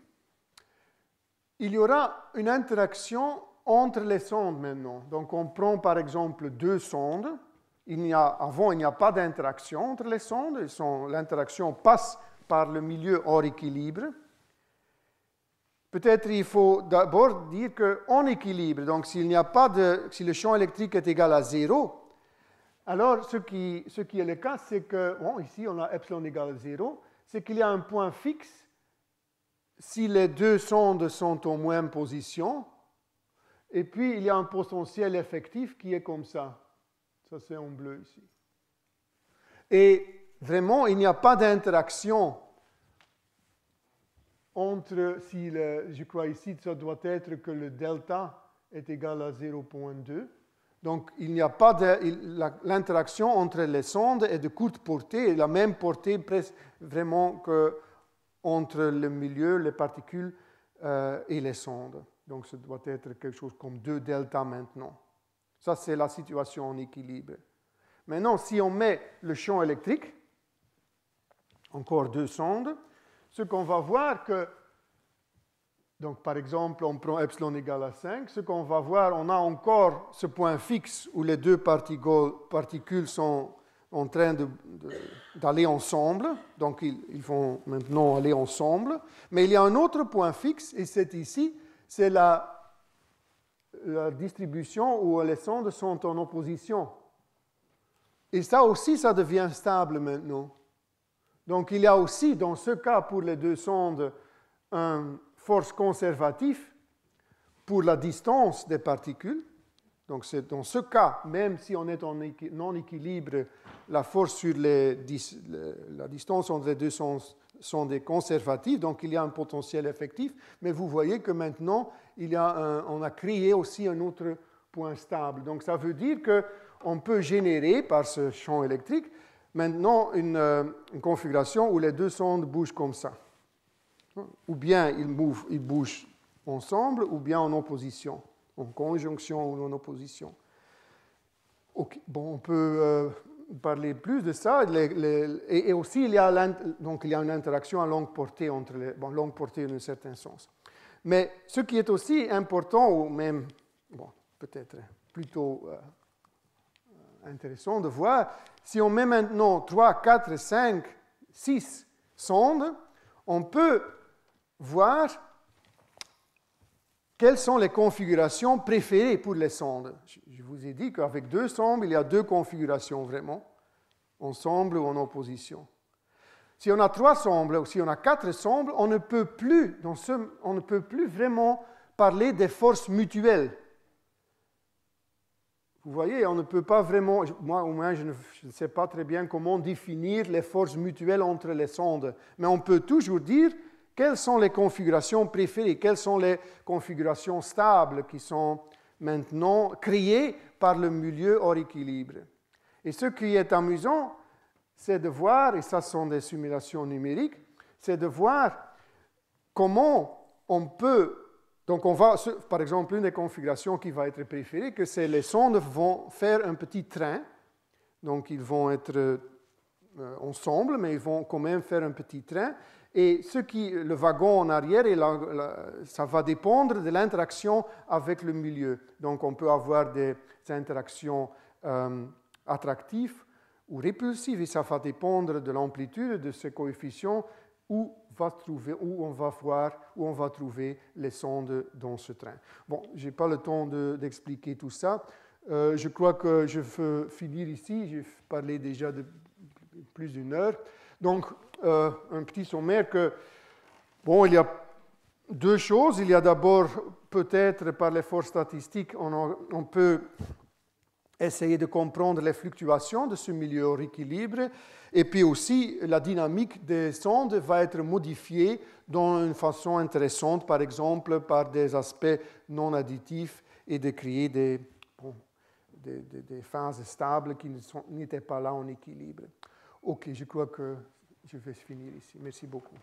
il y aura une interaction entre les sondes maintenant. Donc on prend par exemple deux sondes. Avant, il n'y a pas d'interaction entre les sondes. L'interaction passe par le milieu hors équilibre. Peut-être il faut d'abord dire qu'en équilibre, donc si le champ électrique est égal à 0, alors ce qui est le cas, c'est que, ici on a epsilon égal à 0, c'est qu'il y a un point fixe si les deux sondes sont en même position, et puis il y a un potentiel effectif qui est comme ça. Ça c'est en bleu ici. Et vraiment, il n'y a pas d'interaction entre, je crois ici, ça doit être que le delta est égal à 0,2. Donc, il n'y a pas l'interaction entre les sondes est de courte portée, et la même portée presque vraiment qu'entre le milieu, les particules et les sondes. Donc, ça doit être quelque chose comme 2 delta maintenant. Ça, c'est la situation en équilibre. Maintenant, si on met le champ électrique, encore deux sondes, ce qu'on va voir que, donc par exemple, on prend epsilon égal à 5, ce qu'on va voir, on a encore ce point fixe où les deux particules sont en train d'aller ensemble, donc ils vont maintenant aller ensemble, mais il y a un autre point fixe, et c'est ici, c'est la distribution où les sondes sont en opposition. Et ça aussi, ça devient stable maintenant. Donc, il y a aussi, dans ce cas, pour les deux sondes, une force conservative pour la distance des particules. Donc c'est dans ce cas, même si on est en non-équilibre, la force sur la distance entre les deux sont des conservatifs, donc il y a un potentiel effectif, mais vous voyez que maintenant, on a créé aussi un autre point stable. Donc ça veut dire qu'on peut générer par ce champ électrique maintenant une configuration où les deux sondes bougent comme ça. Ou bien ils bougent ensemble, ou bien en opposition, en conjonction ou en opposition. Okay. Bon, on peut parler plus de ça. Et aussi, il y a une interaction à longue portée entre longue portée dans un certain sens. Mais ce qui est aussi important, ou même peut-être plutôt intéressant de voir, si on met maintenant 3, 4, 5, 6 sondes, on peut voir quelles sont les configurations préférées pour les sondes. Je vous ai dit qu'avec 2 sondes, il y a 2 configurations vraiment, ensemble ou en opposition. Si on a 3 sondes ou si on a 4 sondes, on ne peut plus vraiment parler des forces mutuelles. Vous voyez, on ne peut pas vraiment, moi au moins je ne sais pas très bien comment définir les forces mutuelles entre les sondes, mais on peut toujours dire quelles sont les configurations préférées, quelles sont les configurations stables qui sont maintenant créées par le milieu hors équilibre. Et ce qui est amusant, c'est de voir, et ça sont des simulations numériques, c'est de voir comment on peut. Donc on va, par exemple, une des configurations qui va être préférée, que c'est les sondes vont faire un petit train, donc ils vont être ensemble, mais ils vont quand même faire un petit train. Et le wagon en arrière, ça va dépendre de l'interaction avec le milieu. Donc on peut avoir des interactions attractives ou répulsives, et ça va dépendre de l'amplitude de ces coefficients où on va trouver les sondes dans ce train. Bon, je n'ai pas le temps d'expliquer tout ça. Je crois que je veux finir ici. J'ai parlé déjà de plus d'1 heure. Donc, un petit sommaire il y a 2 choses. Il y a d'abord, peut-être par l'effort statistique, on peut essayer de comprendre les fluctuations de ce milieu hors équilibre. Et puis aussi, la dynamique des sondes va être modifiée d'une façon intéressante, par exemple par des aspects non additifs et de créer des phases stables qui n'étaient pas là en équilibre. Ok, je crois que je vais finir ici. Merci beaucoup.